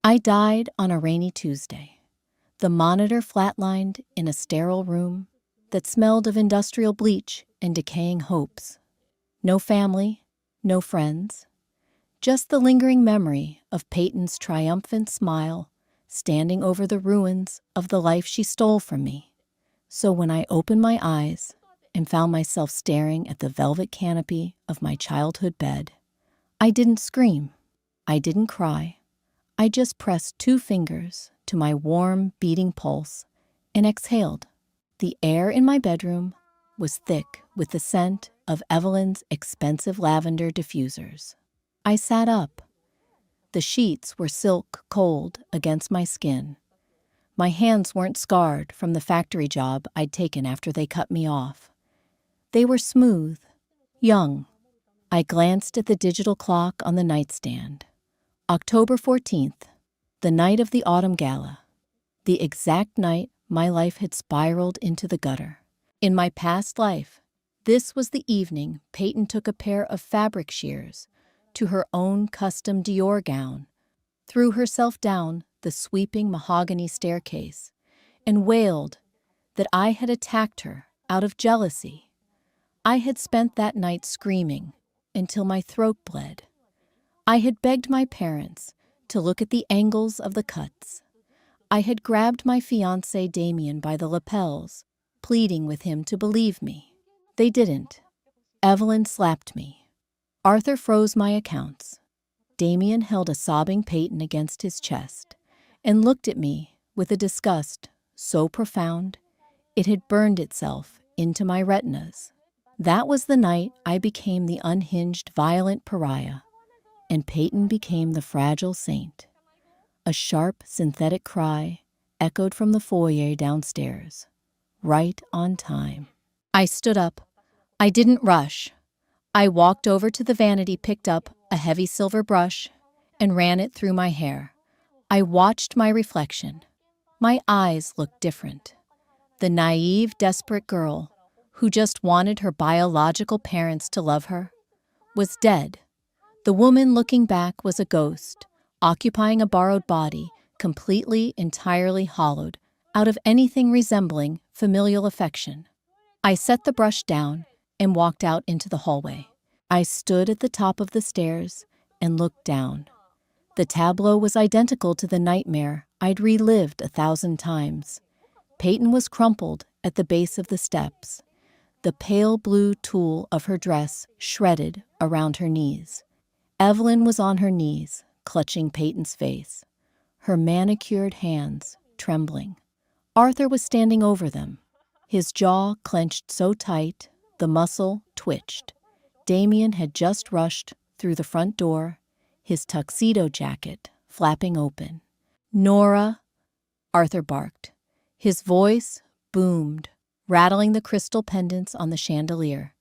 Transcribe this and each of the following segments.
I died on a rainy Tuesday. The monitor flatlined in a sterile room that smelled of industrial bleach and decaying hopes. No family, no friends, just the lingering memory of Peyton's triumphant smile standing over the ruins of the life she stole from me. So when I opened my eyes and found myself staring at the velvet canopy of my childhood bed, I didn't scream. I didn't cry. I just pressed 2 fingers to my warm, beating pulse and exhaled. The air in my bedroom was thick with the scent of Evelyn's expensive lavender diffusers. I sat up. The sheets were silk cold against my skin. My hands weren't scarred from the factory job I'd taken after they cut me off. They were smooth, young. I glanced at the digital clock on the nightstand. October 14th, the night of the autumn gala, the exact night my life had spiraled into the gutter. In my past life, this was the evening Peyton took a pair of fabric shears to her own custom Dior gown, threw herself down the sweeping mahogany staircase, and wailed that I had attacked her out of jealousy. I had spent that night screaming until my throat bled. I had begged my parents to look at the angles of the cuts. I had grabbed my fiancé Damien by the lapels, pleading with him to believe me. They didn't. Evelyn slapped me. Arthur froze my accounts. Damien held a sobbing Peyton against his chest and looked at me with a disgust so profound it had burned itself into my retinas. That was the night I became the unhinged, violent pariah, and Peyton became the fragile saint. A sharp, synthetic cry echoed from the foyer downstairs, right on time. I stood up. I didn't rush. I walked over to the vanity, picked up a heavy silver brush, and ran it through my hair. I watched my reflection. My eyes looked different. The naive, desperate girl who just wanted her biological parents to love her was dead. The woman looking back was a ghost, occupying a borrowed body, completely, entirely hollowed out of anything resembling familial affection. I set the brush down and walked out into the hallway. I stood at the top of the stairs and looked down. The tableau was identical to the nightmare I'd relived 1,000 times. Peyton was crumpled at the base of the steps, the pale blue tulle of her dress shredded around her knees. Evelyn was on her knees, clutching Peyton's face, her manicured hands trembling. Arthur was standing over them, his jaw clenched so tight the muscle twitched. Damien had just rushed through the front door, his tuxedo jacket flapping open. "Nora," Arthur barked. His voice boomed, rattling the crystal pendants on the chandelier.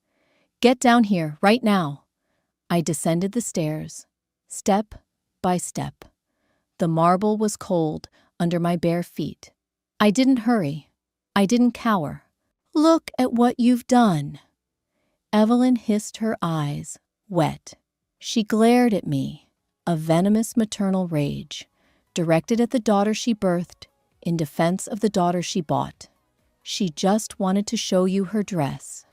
"Get down here, right now." I descended the stairs, step by step. The marble was cold under my bare feet. I didn't hurry. I didn't cower. "Look at what you've done." Evelyn hissed, her eyes wet. She glared at me, a venomous maternal rage, directed at the daughter she birthed in defense of the daughter she bought. "She just wanted to show you her dress.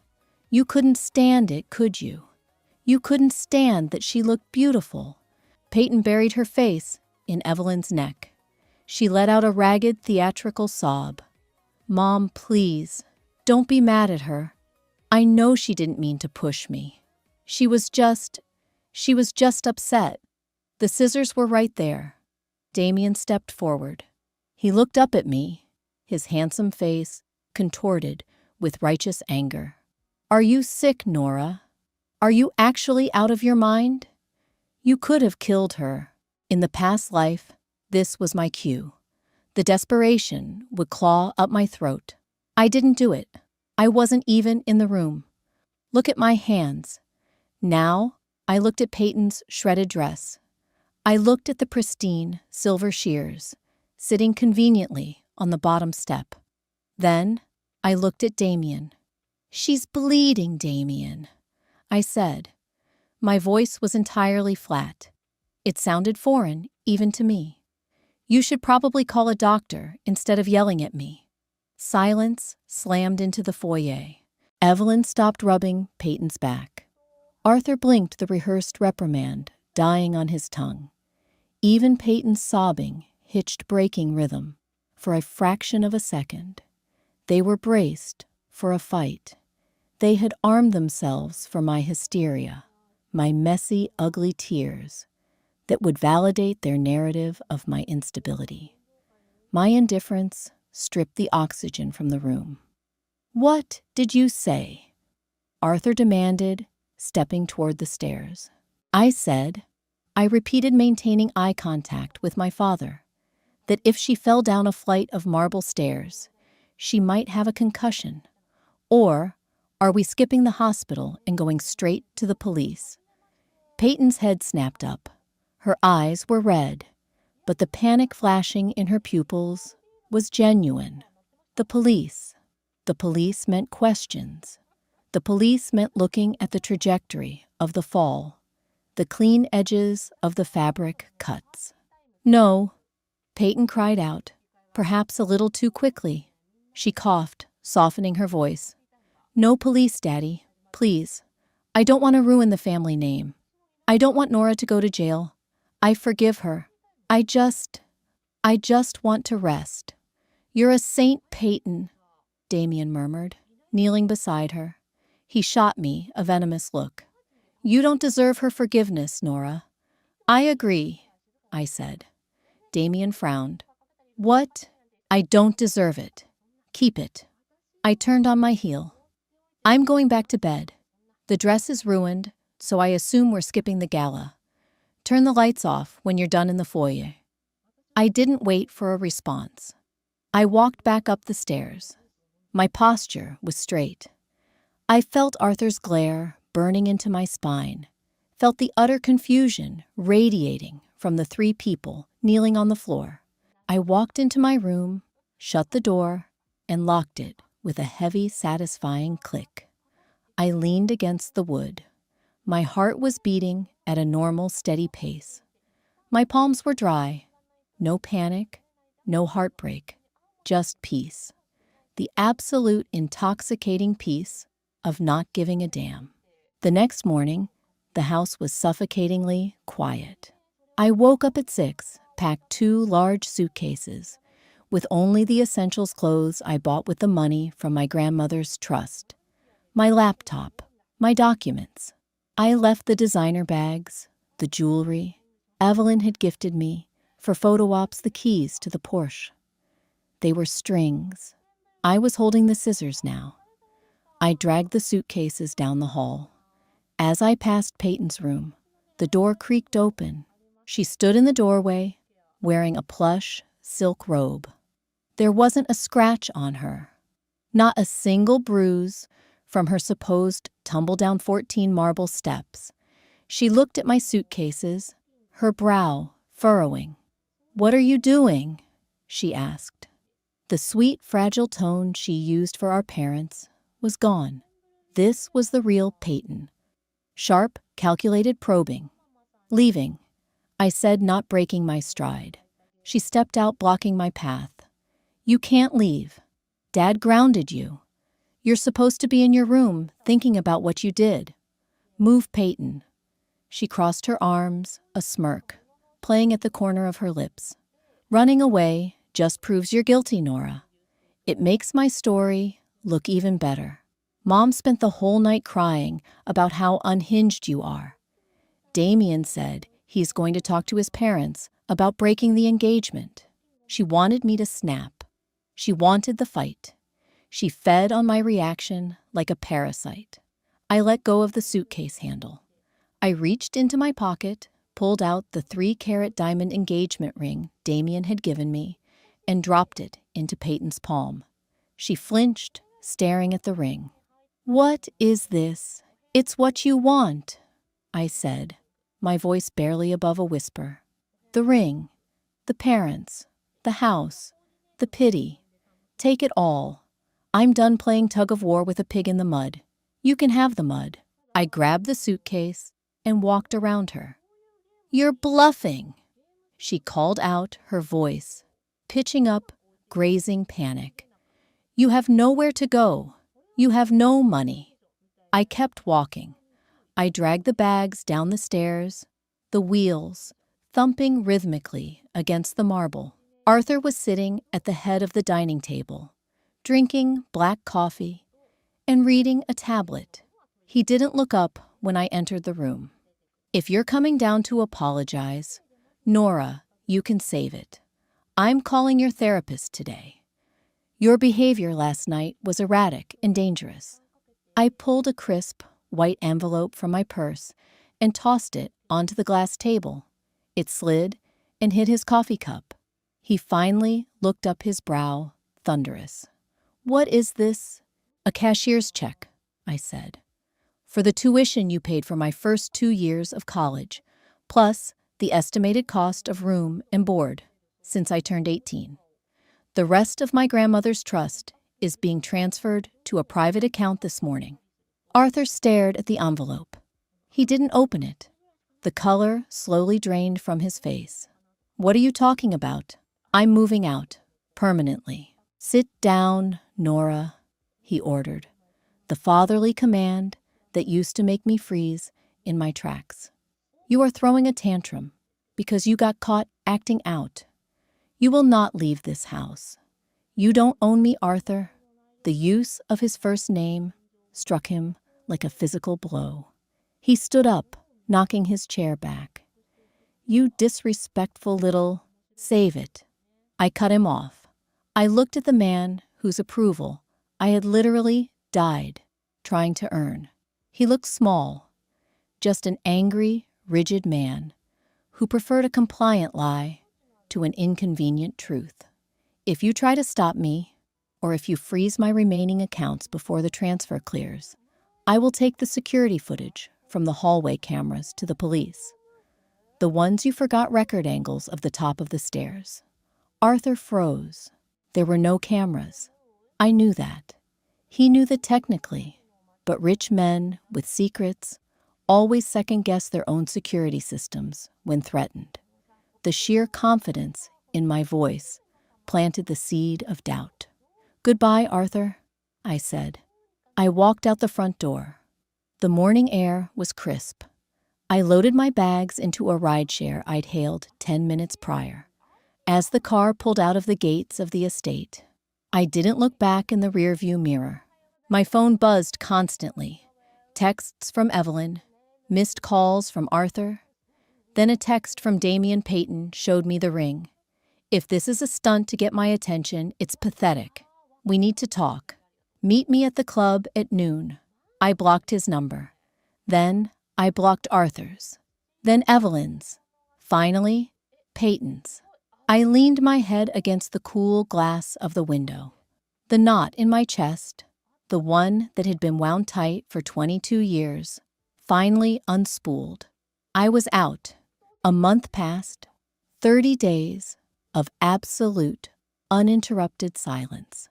You couldn't stand it, could you? You couldn't stand that she looked beautiful." Peyton buried her face in Evelyn's neck. She let out a ragged, theatrical sob. "Mom, please, don't be mad at her. I know she didn't mean to push me. She was just upset." The scissors were right there. Damien stepped forward. He looked up at me, his handsome face contorted with righteous anger. "Are you sick, Nora? Are you actually out of your mind? You could have killed her. In the past life, this was my cue. The desperation would claw up my throat. I didn't do it. I wasn't even in the room. Look at my hands." Now, I looked at Peyton's shredded dress. I looked at the pristine silver shears, sitting conveniently on the bottom step. Then, I looked at Damien. "She's bleeding, Damien," I said. My voice was entirely flat. It sounded foreign, even to me. You should probably call a doctor instead of yelling at me. Silence slammed into the foyer. Evelyn stopped rubbing Peyton's back. Arthur blinked the rehearsed reprimand, dying on his tongue. Even Peyton's sobbing hitched breaking rhythm. For a fraction of a second, they were braced for a fight. They had armed themselves for my hysteria, my messy, ugly tears that would validate their narrative of my instability. My indifference stripped the oxygen from the room. "What did you say?" Arthur demanded, stepping toward the stairs. I repeated, maintaining eye contact with my father, that if she fell down a flight of marble stairs, she might have a concussion. Or are we skipping the hospital and going straight to the police? Peyton's head snapped up. Her eyes were red, but the panic flashing in her pupils was genuine. The police. The police meant questions. The police meant looking at the trajectory of the fall, the clean edges of the fabric cuts. "No," Peyton cried out, perhaps a little too quickly. She coughed, softening her voice. "No police, Daddy, please. I don't want to ruin the family name. I don't want Nora to go to jail. I forgive her. I just want to rest." "You're a saint, Peyton," Damien murmured, kneeling beside her. He shot me a venomous look. "You don't deserve her forgiveness, Nora." "I agree," I said. Damien frowned. "What?" "I don't deserve it. Keep it." I turned on my heel. "I'm going back to bed. The dress is ruined, so I assume we're skipping the gala. Turn the lights off when you're done in the foyer." I didn't wait for a response. I walked back up the stairs. My posture was straight. I felt Arthur's glare burning into my spine, felt the utter confusion radiating from the three people kneeling on the floor. I walked into my room, shut the door, and locked it with a heavy, satisfying click. I leaned against the wood. My heart was beating at a normal, steady pace. My palms were dry. No panic, no heartbreak, just peace. The absolute intoxicating peace of not giving a damn. The next morning, the house was suffocatingly quiet. I woke up at 6, packed 2 large suitcases, with only the essentials clothes I bought with the money from my grandmother's trust. My laptop, my documents. I left the designer bags, the jewelry Evelyn had gifted me, for photo ops, the keys to the Porsche. They were strings. I was holding the scissors now. I dragged the suitcases down the hall. As I passed Peyton's room, the door creaked open. She stood in the doorway, wearing a plush silk robe. There wasn't a scratch on her, not a single bruise from her supposed tumble down 14 marble steps. She looked at my suitcases, her brow furrowing. "What are you doing?" she asked. The sweet, fragile tone she used for our parents was gone. This was the real Peyton. Sharp, calculated probing. "Leaving," I said, not breaking my stride. She stepped out, blocking my path. "You can't leave. Dad grounded you. You're supposed to be in your room, thinking about what you did. Move, Peyton." She crossed her arms, a smirk playing at the corner of her lips. "Running away just proves you're guilty, Nora. It makes my story look even better. Mom spent the whole night crying about how unhinged you are. Damien said he's going to talk to his parents about breaking the engagement." She wanted me to snap. She wanted the fight. She fed on my reaction like a parasite. I let go of the suitcase handle. I reached into my pocket, pulled out the 3-carat diamond engagement ring Damien had given me, and dropped it into Peyton's palm. She flinched, staring at the ring. "What is this?" "It's what you want," I said, my voice barely above a whisper. "The ring, the parents, the house, the pity. Take it all. I'm done playing tug-of-war with a pig in the mud. You can have the mud." I grabbed the suitcase and walked around her. "You're bluffing." She called out, her voice pitching up, grazing panic. "You have nowhere to go. You have no money." I kept walking. I dragged the bags down the stairs, the wheels thumping rhythmically against the marble. Arthur was sitting at the head of the dining table, drinking black coffee and reading a tablet. He didn't look up when I entered the room. "If you're coming down to apologize, Nora, you can save it. I'm calling your therapist today. Your behavior last night was erratic and dangerous." I pulled a crisp, white envelope from my purse and tossed it onto the glass table. It slid and hit his coffee cup. He finally looked up, his brow thunderous. "What is this?" "A cashier's check," I said. "For the tuition you paid for my first 2 years of college, plus the estimated cost of room and board since I turned 18. The rest of my grandmother's trust is being transferred to a private account this morning." Arthur stared at the envelope. He didn't open it. The color slowly drained from his face. "What are you talking about?" "I'm moving out, permanently." "Sit down, Nora," he ordered, the fatherly command that used to make me freeze in my tracks. "You are throwing a tantrum because you got caught acting out. You will not leave this house. You don't own me, Arthur." The use of his first name struck him like a physical blow. He stood up, knocking his chair back. "You disrespectful little—" "Save it." I cut him off. I looked at the man whose approval I had literally died trying to earn. He looked small, just an angry, rigid man who preferred a compliant lie to an inconvenient truth. "If you try to stop me, or if you freeze my remaining accounts before the transfer clears, I will take the security footage from the hallway cameras to the police. The ones you forgot record angles of the top of the stairs." Arthur froze. There were no cameras. I knew that. He knew that technically, but rich men with secrets always second-guess their own security systems when threatened. The sheer confidence in my voice planted the seed of doubt. "Goodbye, Arthur," I said. I walked out the front door. The morning air was crisp. I loaded my bags into a rideshare I'd hailed 10 minutes prior. As the car pulled out of the gates of the estate, I didn't look back in the rearview mirror. My phone buzzed constantly. Texts from Evelyn, missed calls from Arthur. Then a text from Damian Peyton showed me the ring. "If this is a stunt to get my attention, it's pathetic. We need to talk. Meet me at the club at noon." I blocked his number. Then I blocked Arthur's. Then Evelyn's. Finally, Peyton's. I leaned my head against the cool glass of the window. The knot in my chest, the one that had been wound tight for 22 years, finally unspooled. I was out. A month passed. 30 days of absolute, uninterrupted silence.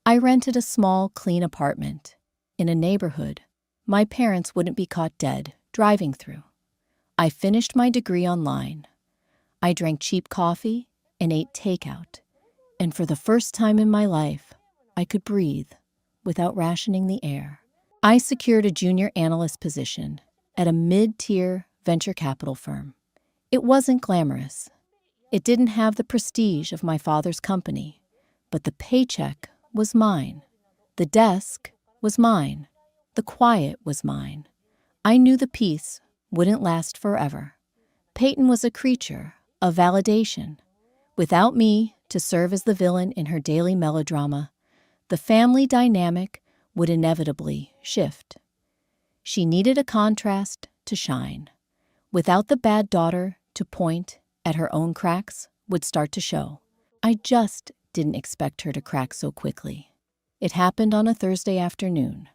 I rented a small, clean apartment in a neighborhood my parents wouldn't be caught dead driving through. I finished my degree online. I drank cheap coffee and ate takeout, and for the first time in my life, I could breathe without rationing the air. I secured a junior analyst position at a mid-tier venture capital firm. It wasn't glamorous. It didn't have the prestige of my father's company, but the paycheck was mine. The desk was mine. The quiet was mine. I knew the peace wouldn't last forever. Peyton was a creature of validation. Without me to serve as the villain in her daily melodrama, the family dynamic would inevitably shift. She needed a contrast to shine. Without the bad daughter to point at her own cracks would start to show. I just didn't expect her to crack so quickly. It happened on a Thursday afternoon.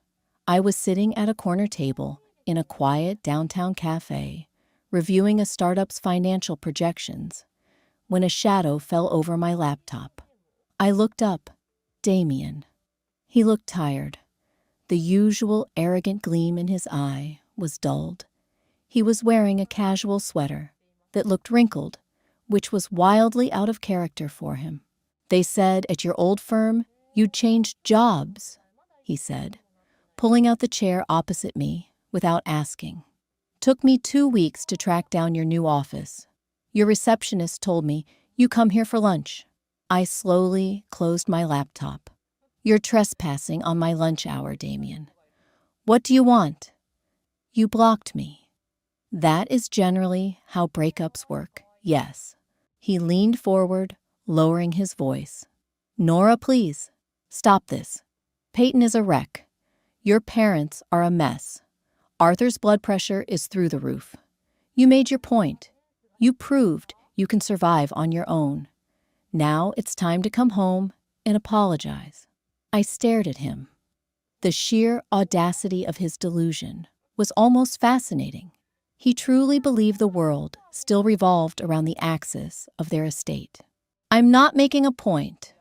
I was sitting at a corner table in a quiet downtown cafe, reviewing a startup's financial projections, when a shadow fell over my laptop. I looked up. Damian. He looked tired. The usual arrogant gleam in his eye was dulled. He was wearing a casual sweater that looked wrinkled which was wildly out of character for him. They said at your old firm you'd changed jobs, he said, pulling out the chair opposite me without asking. Took me 2 weeks to track down your new office. Your receptionist told me you come here for lunch. I slowly closed my laptop. You're trespassing on my lunch hour, Damien. What do you want? You blocked me. That is generally how breakups work, yes. He leaned forward, lowering his voice. Nora, please, stop this. Peyton is a wreck. Your parents are a mess. Arthur's blood pressure is through the roof. You made your point. You proved you can survive on your own. Now it's time to come home and apologize. I stared at him. The sheer audacity of his delusion was almost fascinating. He truly believed the world still revolved around the axis of their estate. I'm not making a point,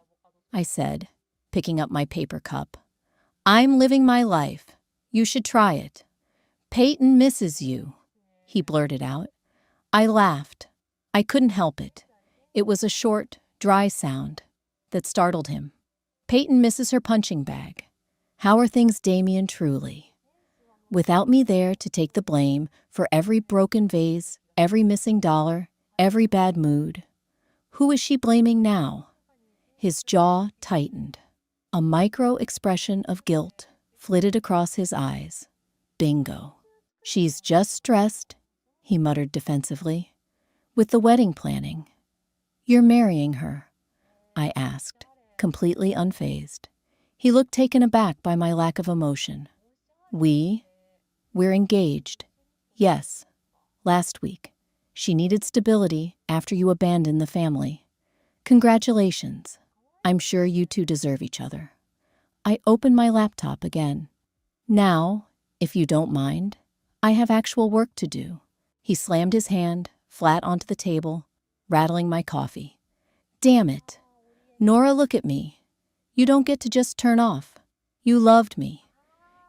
I said, picking up my paper cup. I'm living my life. You should try it. Peyton misses you, he blurted out. I laughed. I couldn't help it. It was a short, dry sound that startled him. Peyton misses her punching bag. How are things, Damien, truly? Without me there to take the blame for every broken vase, every missing dollar, every bad mood. Who is she blaming now? His jaw tightened. A micro-expression of guilt flitted across his eyes. Bingo. She's just stressed, he muttered defensively, with the wedding planning. You're marrying her? I asked, completely unfazed. He looked taken aback by my lack of emotion. We're engaged. Yes, last week. She needed stability after you abandoned the family. Congratulations. I'm sure you two deserve each other. I opened my laptop again. Now, if you don't mind, I have actual work to do. He slammed his hand flat onto the table, rattling my coffee. Damn it. Nora, look at me. You don't get to just turn off. You loved me.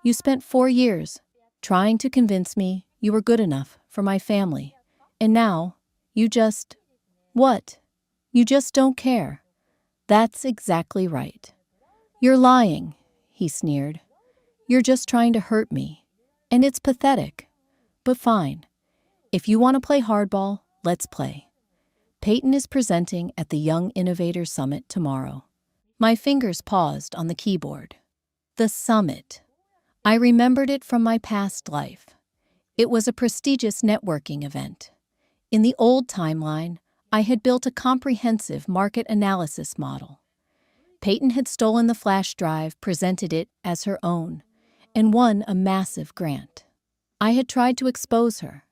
You spent 4 years trying to convince me you were good enough for my family. And now, you just... What? You just don't care. That's exactly right. You're lying, he sneered. You're just trying to hurt me. And it's pathetic. But fine. If you want to play hardball, let's play. Peyton is presenting at the Young Innovators Summit tomorrow. My fingers paused on the keyboard. The summit. I remembered it from my past life. It was a prestigious networking event. In the old timeline, I had built a comprehensive market analysis model. Peyton had stolen the flash drive, presented it as her own, and won a massive grant. I had tried to expose her,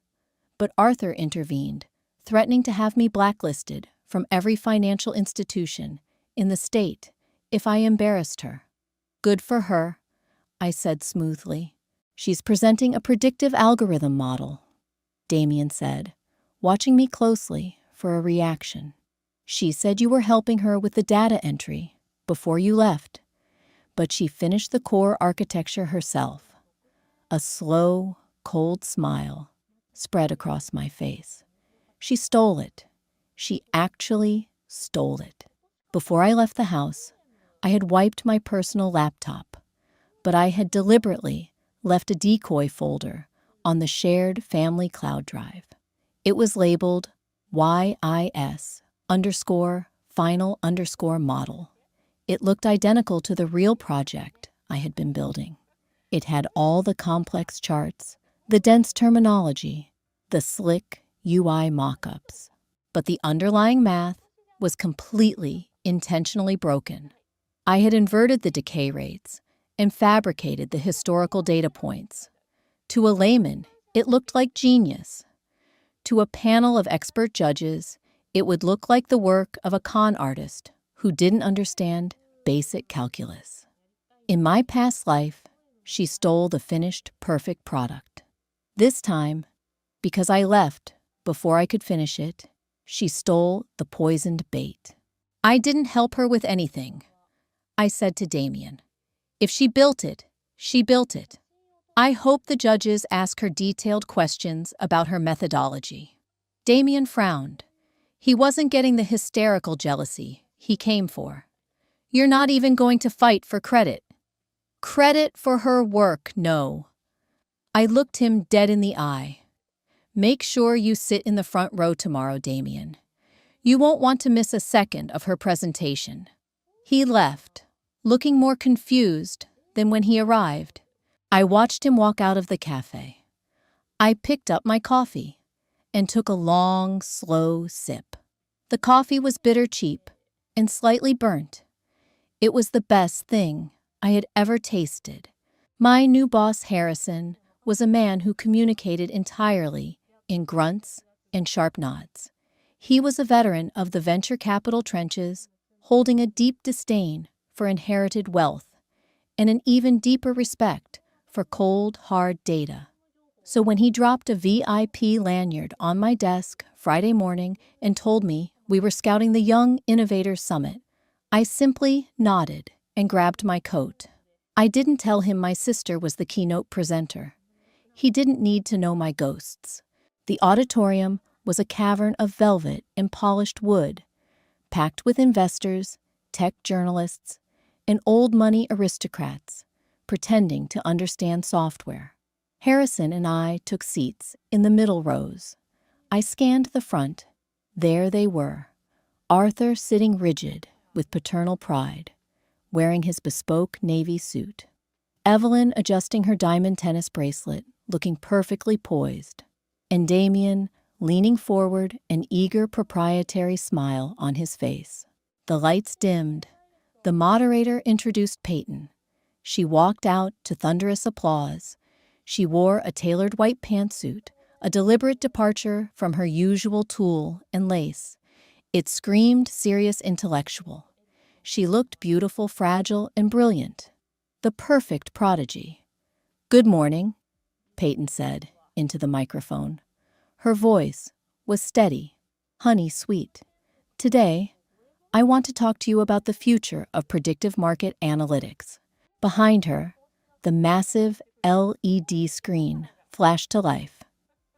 but Arthur intervened, threatening to have me blacklisted from every financial institution in the state if I embarrassed her. Good for her, I said smoothly. She's presenting a predictive algorithm model, Damien said, watching me closely for a reaction. She said you were helping her with the data entry before you left, but she finished the core architecture herself. A slow, cold smile spread across my face. She stole it. She actually stole it. Before I left the house, I had wiped my personal laptop, but I had deliberately left a decoy folder on the shared family cloud drive. It was labeled YIS_final_model. It looked identical to the real project I had been building. It had all the complex charts, the dense terminology, the slick UI mock-ups. But the underlying math was completely intentionally broken. I had inverted the decay rates and fabricated the historical data points. To a layman, it looked like genius. To a panel of expert judges, it would look like the work of a con artist who didn't understand basic calculus. In my past life, she stole the finished, perfect product. This time, because I left before I could finish it, she stole the poisoned bait. I didn't help her with anything, I said to Damien. If she built it, she built it. I hope the judges ask her detailed questions about her methodology. Damien frowned. He wasn't getting the hysterical jealousy he came for. You're not even going to fight for credit. Credit for her work, no. I looked him dead in the eye. Make sure you sit in the front row tomorrow, Damien. You won't want to miss a second of her presentation. He left, looking more confused than when he arrived. I watched him walk out of the cafe. I picked up my coffee and took a long, slow sip. The coffee was bitter cheap and slightly burnt. It was the best thing I had ever tasted. My new boss, Harrison, was a man who communicated entirely in grunts and sharp nods. He was a veteran of the venture capital trenches, holding a deep disdain for inherited wealth and an even deeper respect for cold, hard data. So when he dropped a VIP lanyard on my desk Friday morning and told me we were scouting the Young Innovators Summit, I simply nodded and grabbed my coat. I didn't tell him my sister was the keynote presenter. He didn't need to know my ghosts. The auditorium was a cavern of velvet and polished wood, packed with investors, tech journalists, and old money aristocrats pretending to understand software. Harrison and I took seats in the middle rows. I scanned the front. There they were. Arthur sitting rigid with paternal pride, wearing his bespoke navy suit. Evelyn adjusting her diamond tennis bracelet, looking perfectly poised. And Damien leaning forward, an eager proprietary smile on his face. The lights dimmed. The moderator introduced Peyton. She walked out to thunderous applause. She wore a tailored white pantsuit, a deliberate departure from her usual tulle and lace. It screamed serious intellectual. She looked beautiful, fragile, and brilliant. The perfect prodigy. "Good morning," Peyton said into the microphone. Her voice was steady, honey-sweet. "Today, I want to talk to you about the future of predictive market analytics." Behind her, the massive LED screen flashed to life.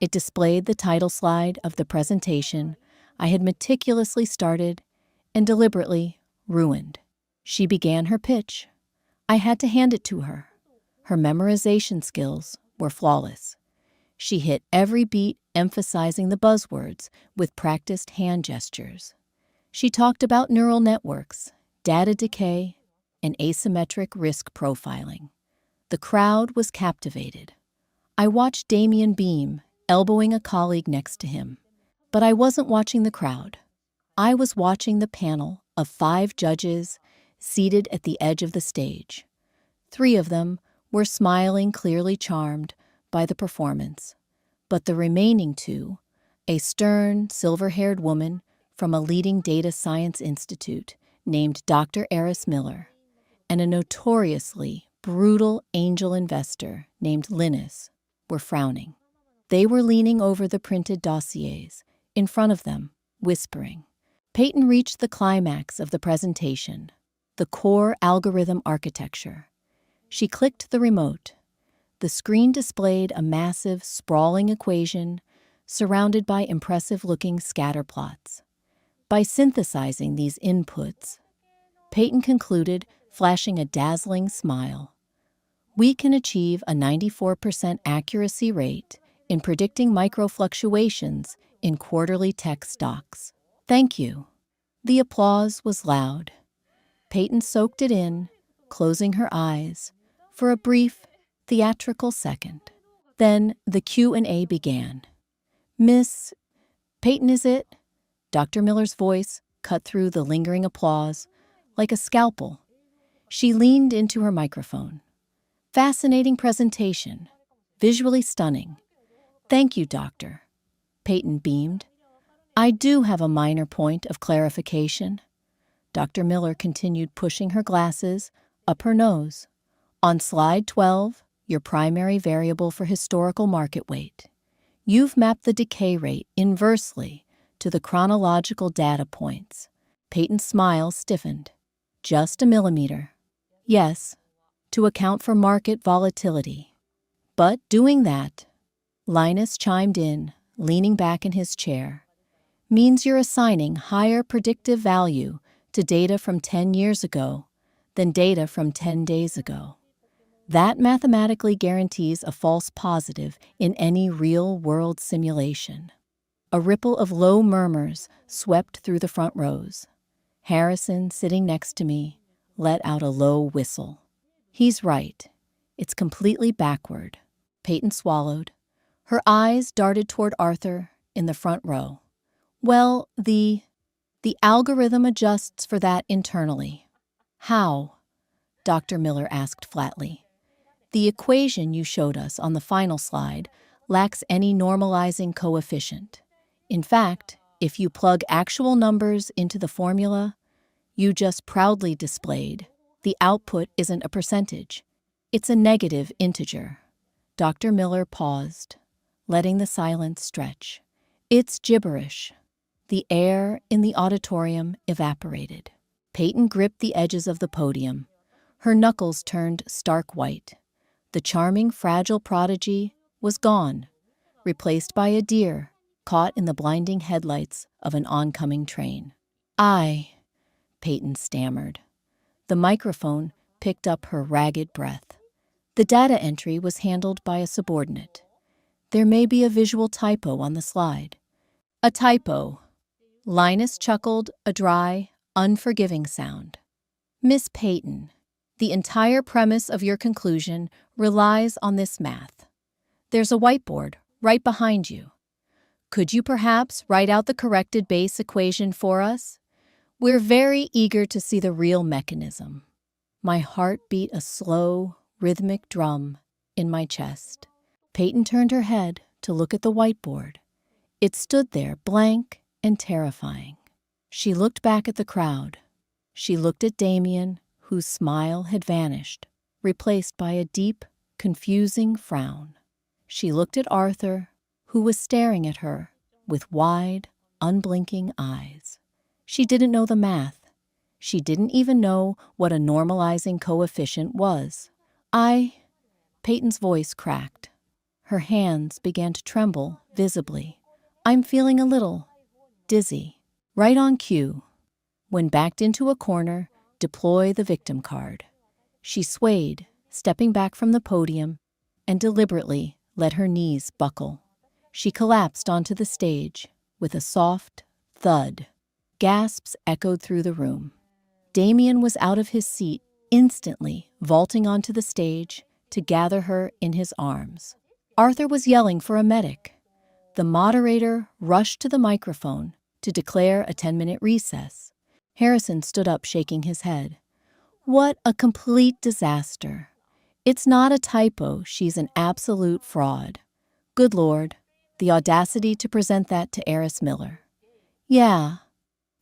It displayed the title slide of the presentation I had meticulously started and deliberately ruined. She began her pitch. I had to hand it to her. Her memorization skills were flawless. She hit every beat, emphasizing the buzzwords with practiced hand gestures. She talked about neural networks, data decay, and asymmetric risk profiling. The crowd was captivated. I watched Damien beam, elbowing a colleague next to him. But I wasn't watching the crowd. I was watching the panel of 5 judges seated at the edge of the stage. 3 of them were smiling, clearly charmed by the performance. But the remaining 2, a stern, silver-haired woman from a leading data science institute named Dr. Eris Miller, and a notoriously brutal angel investor named Linus, were frowning. They were leaning over the printed dossiers in front of them, whispering. Peyton reached the climax of the presentation, the core algorithm architecture. She clicked the remote. The screen displayed a massive, sprawling equation surrounded by impressive-looking scatter plots. By synthesizing these inputs, Peyton concluded, flashing a dazzling smile, we can achieve a 94% accuracy rate in predicting microfluctuations in quarterly tech stocks. Thank you. The applause was loud. Peyton soaked it in, closing her eyes for a brief, theatrical second. Then the Q&A began. "Miss Peyton, is it?" Dr. Miller's voice cut through the lingering applause like a scalpel. She leaned into her microphone. "Fascinating presentation. Visually stunning. Thank you, Doctor." Peyton beamed. "I do have a minor point of clarification." Dr. Miller continued pushing her glasses up her nose. "On slide 12, your primary variable for historical market weight, you've mapped the decay rate inversely to the chronological data points." Peyton's smile stiffened. "Just a millimeter." "Yes, to account for market volatility. But doing that," Linus chimed in, leaning back in his chair, means you're assigning higher predictive value to data from 10 years ago than data from 10 days ago. That mathematically guarantees a false positive in any real-world simulation. A ripple of low murmurs swept through the front rows. Harrison, sitting next to me, let out a low whistle. He's right. It's completely backward. Peyton swallowed. Her eyes darted toward Arthur in the front row. Well, the algorithm adjusts for that internally. How? Dr. Miller asked flatly. The equation you showed us on the final slide lacks any normalizing coefficient. In fact, if you plug actual numbers into the formula you just proudly displayed, the output isn't a percentage. It's a negative integer. Dr. Miller paused, letting the silence stretch. It's gibberish. The air in the auditorium evaporated. Peyton gripped the edges of the podium. Her knuckles turned stark white. The charming, fragile prodigy was gone, replaced by a deer caught in the blinding headlights of an oncoming train. Peyton stammered. The microphone picked up her ragged breath. The data entry was handled by a subordinate. There may be a visual typo on the slide. A typo. Linus chuckled a dry, unforgiving sound. Miss Peyton, the entire premise of your conclusion relies on this math. There's a whiteboard right behind you. Could you perhaps write out the corrected base equation for us? We're very eager to see the real mechanism. My heart beat a slow, rhythmic drum in my chest. Peyton turned her head to look at the whiteboard. It stood there, blank and terrifying. She looked back at the crowd. She looked at Damien, whose smile had vanished, replaced by a deep, confusing frown. She looked at Arthur, who was staring at her with wide, unblinking eyes. She didn't know the math. She didn't even know what a normalizing coefficient was. Peyton's voice cracked. Her hands began to tremble visibly. I'm feeling a little dizzy. Right on cue. When backed into a corner, deploy the victim card. She swayed, stepping back from the podium, and deliberately let her knees buckle. She collapsed onto the stage with a soft thud. Gasps echoed through the room. Damien was out of his seat, instantly vaulting onto the stage to gather her in his arms. Arthur was yelling for a medic. The moderator rushed to the microphone to declare a 10-minute recess. Harrison stood up, shaking his head. What a complete disaster. It's not a typo, she's an absolute fraud. Good Lord, the audacity to present that to Eris Miller. Yeah,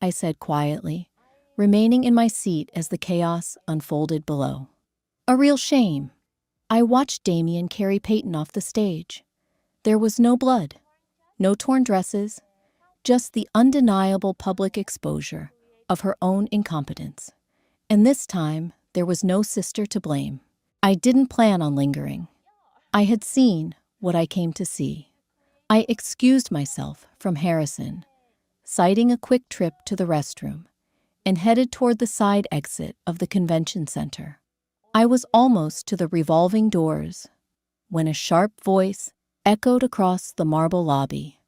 I said quietly, remaining in my seat as the chaos unfolded below. A real shame. I watched Damien carry Peyton off the stage. There was no blood, no torn dresses, just the undeniable public exposure of her own incompetence. And this time, there was no sister to blame. I didn't plan on lingering. I had seen what I came to see. I excused myself from Harrison, citing a quick trip to the restroom, and headed toward the side exit of the convention center. I was almost to the revolving doors when a sharp voice echoed across the marble lobby.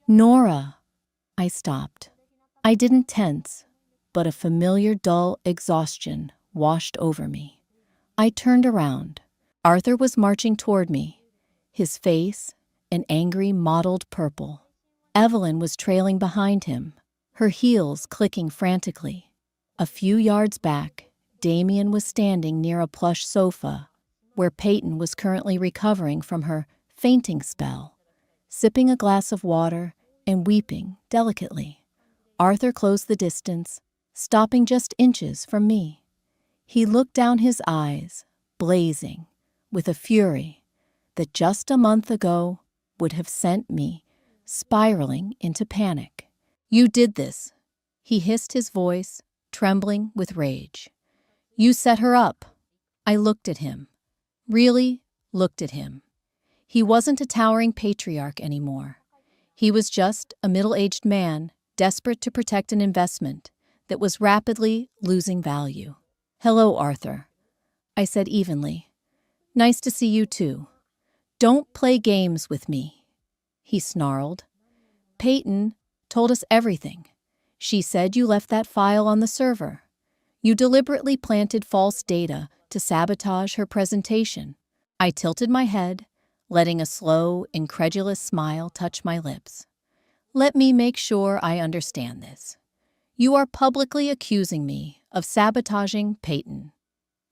Nora! I stopped. I didn't tense, but a familiar dull exhaustion washed over me. I turned around. Arthur was marching toward me, his face an angry mottled purple. Evelyn was trailing behind him, her heels clicking frantically. A few yards back, Damien was standing near a plush sofa where Peyton was currently recovering from her fainting spell, sipping a glass of water and weeping delicately. Arthur closed the distance, stopping just inches from me. He looked down, his eyes blazing with a fury that just a month ago would have sent me spiraling into panic. You did this, he hissed, his voice trembling with rage. You set her up. I looked at him, really looked at him. He wasn't a towering patriarch anymore. He was just a middle-aged man desperate to protect an investment that was rapidly losing value. "Hello, Arthur," I said evenly. "Nice to see you too. Don't play games with me," he snarled. "Peyton told us everything. She said you left that file on the server. You deliberately planted false data to sabotage her presentation." I tilted my head, letting a slow, incredulous smile touch my lips. "Let me make sure I understand this. You are publicly accusing me of sabotaging Peyton."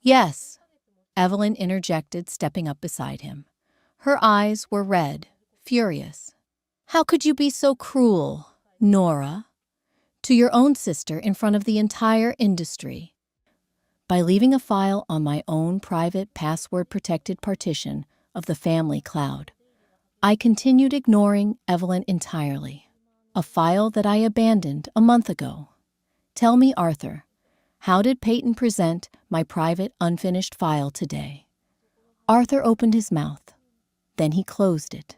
"Yes," Evelyn interjected, stepping up beside him. Her eyes were red, furious. "How could you be so cruel, Nora? To your own sister in front of the entire industry. By leaving a file on my own private password-protected partition of the family cloud, I continued ignoring Evelyn entirely, a file that I abandoned a month ago. "Tell me, Arthur, how did Peyton present my private unfinished file today?" Arthur opened his mouth. Then he closed it.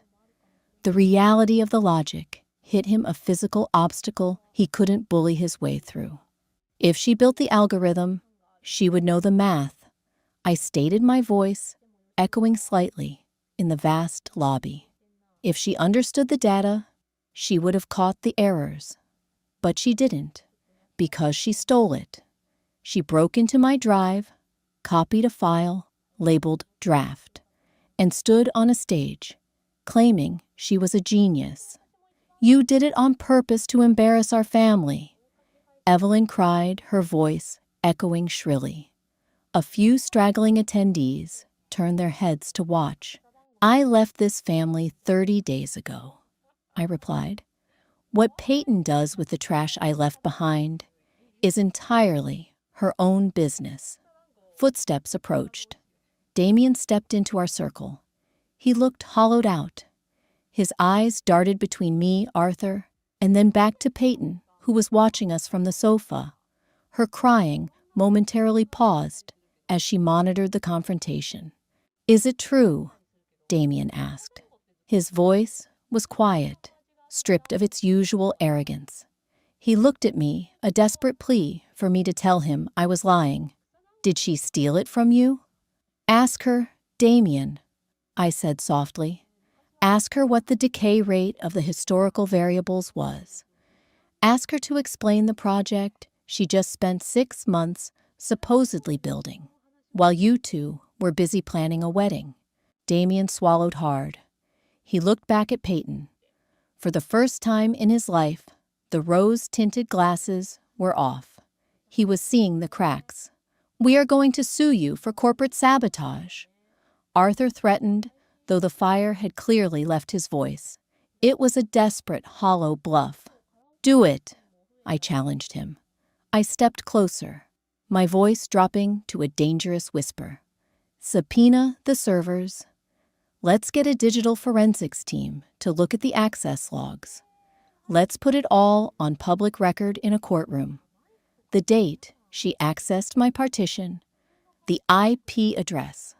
The reality of the logic hit him a physical obstacle he couldn't bully his way through. If she built the algorithm, she would know the math. I stated, my voice echoing slightly in the vast lobby. If she understood the data, she would have caught the errors. But she didn't, because she stole it. She broke into my drive, copied a file labeled draft, and stood on a stage, claiming she was a genius. "You did it on purpose to embarrass our family," Evelyn cried, her voice echoing shrilly. A few straggling attendees turned their heads to watch. "I left this family 30 days ago," I replied. "What Peyton does with the trash I left behind is entirely her own business." Footsteps approached. Damien stepped into our circle. He looked hollowed out. His eyes darted between me, Arthur, and then back to Peyton, who was watching us from the sofa. Her crying momentarily paused as she monitored the confrontation. "Is it true?" Damien asked. His voice was quiet, stripped of its usual arrogance. He looked at me, a desperate plea for me to tell him I was lying. "Did she steal it from you?" "Ask her, Damien," I said softly. "Ask her what the decay rate of the historical variables was. Ask her to explain the project she just spent 6 months supposedly building, while you two were busy planning a wedding." Damien swallowed hard. He looked back at Peyton. For the first time in his life, the rose-tinted glasses were off. He was seeing the cracks. "We are going to sue you for corporate sabotage," Arthur threatened, though the fire had clearly left his voice. It was a desperate, hollow bluff. "Do it," I challenged him. I stepped closer, my voice dropping to a dangerous whisper. "Subpoena the servers. Let's get a digital forensics team to look at the access logs. Let's put it all on public record in a courtroom. The date she accessed my partition, the IP address.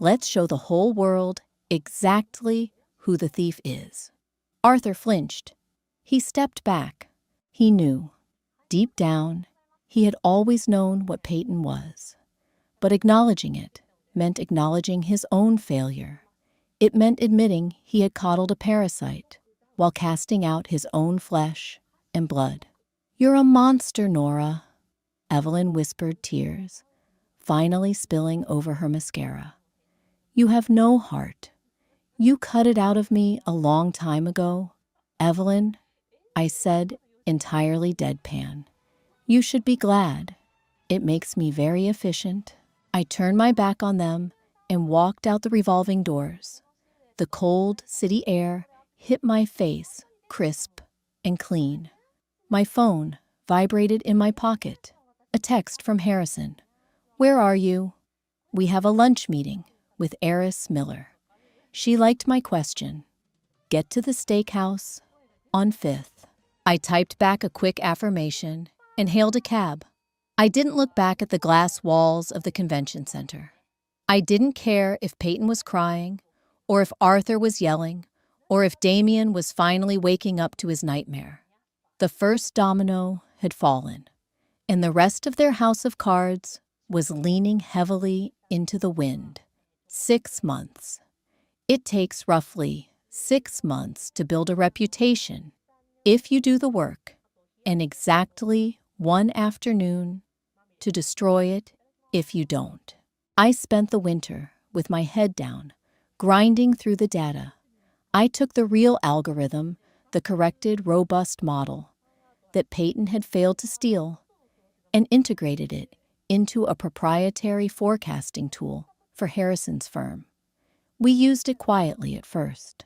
Let's show the whole world exactly who the thief is." Arthur flinched. He stepped back. He knew. Deep down, he had always known what Peyton was. But acknowledging it meant acknowledging his own failure. It meant admitting he had coddled a parasite while casting out his own flesh and blood. "You're a monster, Nora," Evelyn whispered, tears finally spilling over her mascara. "You have no heart. You cut it out of me a long time ago." "Evelyn," I said, entirely deadpan, "you should be glad. It makes me very efficient." I turned my back on them and walked out the revolving doors. The cold city air hit my face, crisp and clean. My phone vibrated in my pocket. A text from Harrison. "Where are you?" "We have a lunch meeting with Eris Miller." She liked my question. "Get to the steakhouse on 5th. I typed back a quick affirmation and hailed a cab. I didn't look back at the glass walls of the convention center. I didn't care if Peyton was crying, or if Arthur was yelling, or if Damien was finally waking up to his nightmare. The first domino had fallen, and the rest of their house of cards was leaning heavily into the wind. 6 months. It takes roughly 6 months to build a reputation if you do the work, and exactly 1 afternoon to destroy it if you don't. I spent the winter with my head down, grinding through the data. I took the real algorithm, the corrected, robust model that Peyton had failed to steal, and integrated it into a proprietary forecasting tool for Harrison's firm. We used it quietly at first.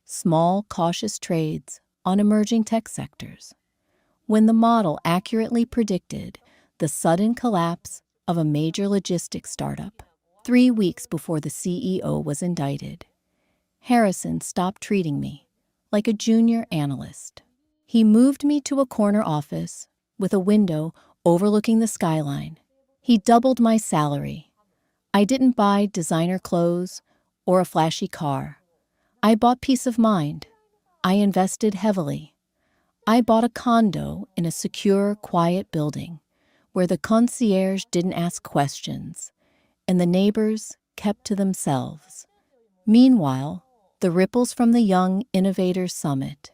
Small, cautious trades on emerging tech sectors. When the model accurately predicted the sudden collapse of a major logistics startup 3 weeks before the CEO was indicted, Harrison stopped treating me like a junior analyst. He moved me to a corner office with a window overlooking the skyline. He doubled my salary. I didn't buy designer clothes or a flashy car. I bought peace of mind. I invested heavily. I bought a condo in a secure, quiet building where the concierge didn't ask questions and the neighbors kept to themselves. Meanwhile, the ripples from the Young Innovators Summit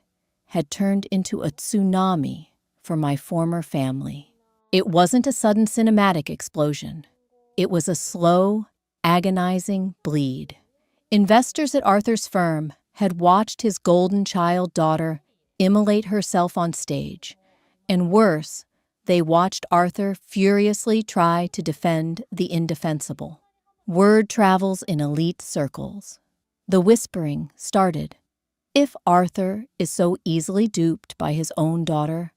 had turned into a tsunami for my former family. It wasn't a sudden cinematic explosion. It was a slow, agonizing bleed. Investors at Arthur's firm had watched his golden child daughter immolate herself on stage, and worse, they watched Arthur furiously try to defend the indefensible. Word travels in elite circles. The whispering started. If Arthur is so easily duped by his own daughter,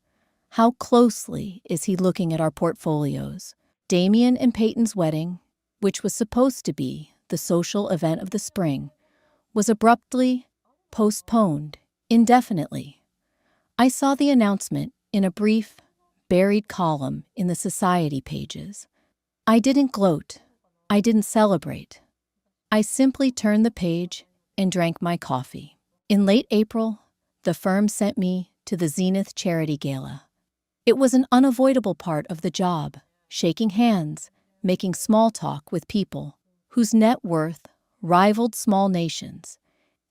how closely is he looking at our portfolios? Damien and Peyton's wedding, which was supposed to be the social event of the spring, was abruptly postponed indefinitely. I saw the announcement in a brief, buried column in the society pages. I didn't gloat. I didn't celebrate. I simply turned the page and drank my coffee. In late April, the firm sent me to the Zenith Charity Gala. It was an unavoidable part of the job, shaking hands, making small talk with people whose net worth rivaled small nations,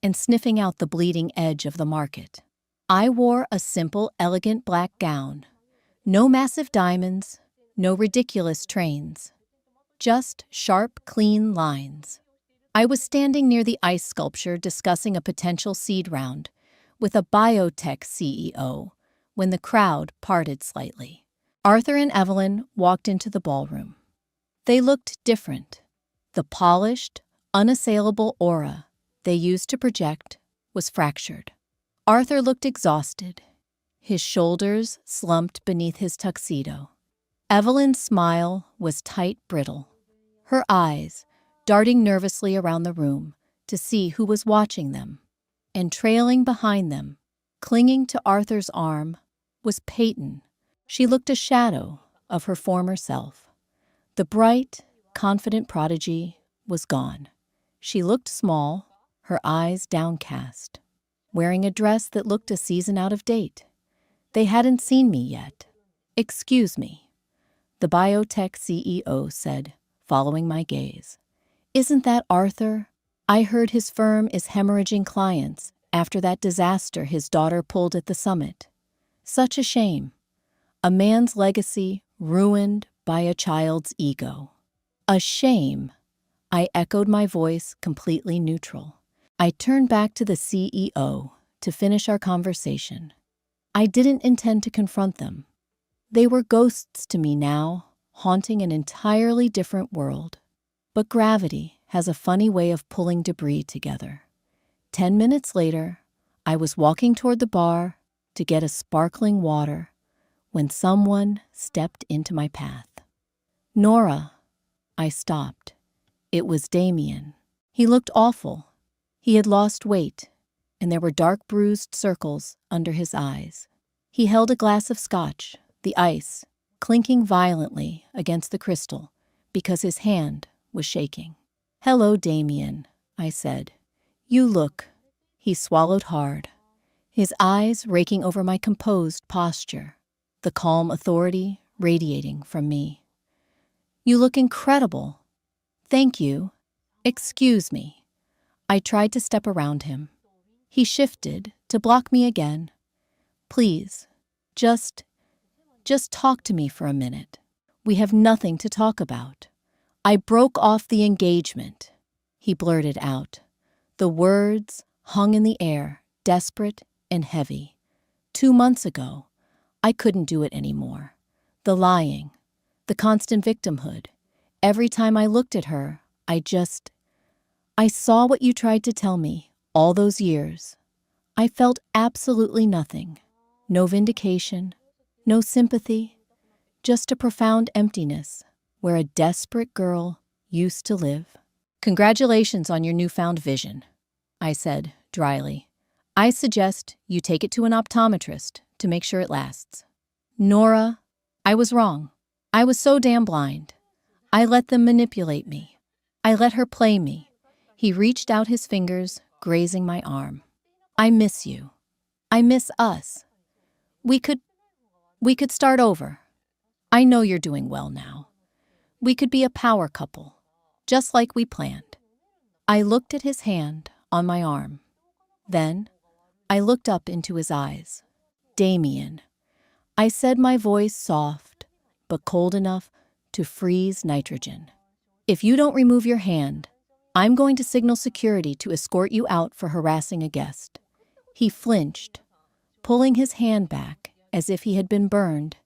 and sniffing out the bleeding edge of the market. I wore a simple, elegant black gown. No massive diamonds, no ridiculous trains. Just sharp, clean lines. I was standing near the ice sculpture discussing a potential seed round with a biotech CEO when the crowd parted slightly. Arthur and Evelyn walked into the ballroom. They looked different. The polished, unassailable aura they used to project was fractured. Arthur looked exhausted. His shoulders slumped beneath his tuxedo. Evelyn's smile was tight, brittle. Her eyes darting nervously around the room to see who was watching them. And trailing behind them, clinging to Arthur's arm, was Peyton. She looked a shadow of her former self. The bright, confident prodigy was gone. She looked small, her eyes downcast, wearing a dress that looked a season out of date. They hadn't seen me yet. "Excuse me," the biotech CEO said, following my gaze. "Isn't that Arthur? I heard his firm is hemorrhaging clients after that disaster his daughter pulled at the summit. Such a shame. A man's legacy ruined by a child's ego." "A shame," I echoed, my voice completely neutral. I turned back to the CEO to finish our conversation. I didn't intend to confront them. They were ghosts to me now, haunting an entirely different world. But gravity has a funny way of pulling debris together. 10 minutes later, I was walking toward the bar to get a sparkling water when someone stepped into my path. "Nora." I stopped. It was Damien. He looked awful. He had lost weight, and there were dark bruised circles under his eyes. He held a glass of scotch, the ice clinking violently against the crystal because his hand was shaking. "Hello, Damien," I said. "You look." He swallowed hard. his eyes raking over my composed posture, the calm authority radiating from me. "You look incredible." "Thank you." "Excuse me." I tried to step around him. He shifted to block me again. "Please, just talk to me for a minute. We have nothing to talk about." "I broke off the engagement," he blurted out. The words hung in the air, desperate and heavy. 2 months ago, I couldn't do it anymore. The lying, the constant victimhood. Every time I looked at her, I saw what you tried to tell me all those years. I felt absolutely nothing. No vindication, no sympathy, just a profound emptiness where a desperate girl used to live. "Congratulations on your newfound vision," I said dryly. "I suggest you take it to an optometrist to make sure it lasts." "Nora, I was wrong. I was so damn blind. I let them manipulate me. I let her play me." He reached out his fingers, grazing my arm. "I miss you. I miss us. We could start over. I know you're doing well now. We could be a power couple, just like we planned." I looked at his hand on my arm. Then I looked up into his eyes. "Damien," I said, my voice soft but cold enough to freeze nitrogen. "If you don't remove your hand, I'm going to signal security to escort you out for harassing a guest." He flinched, pulling his hand back as if he had been burned.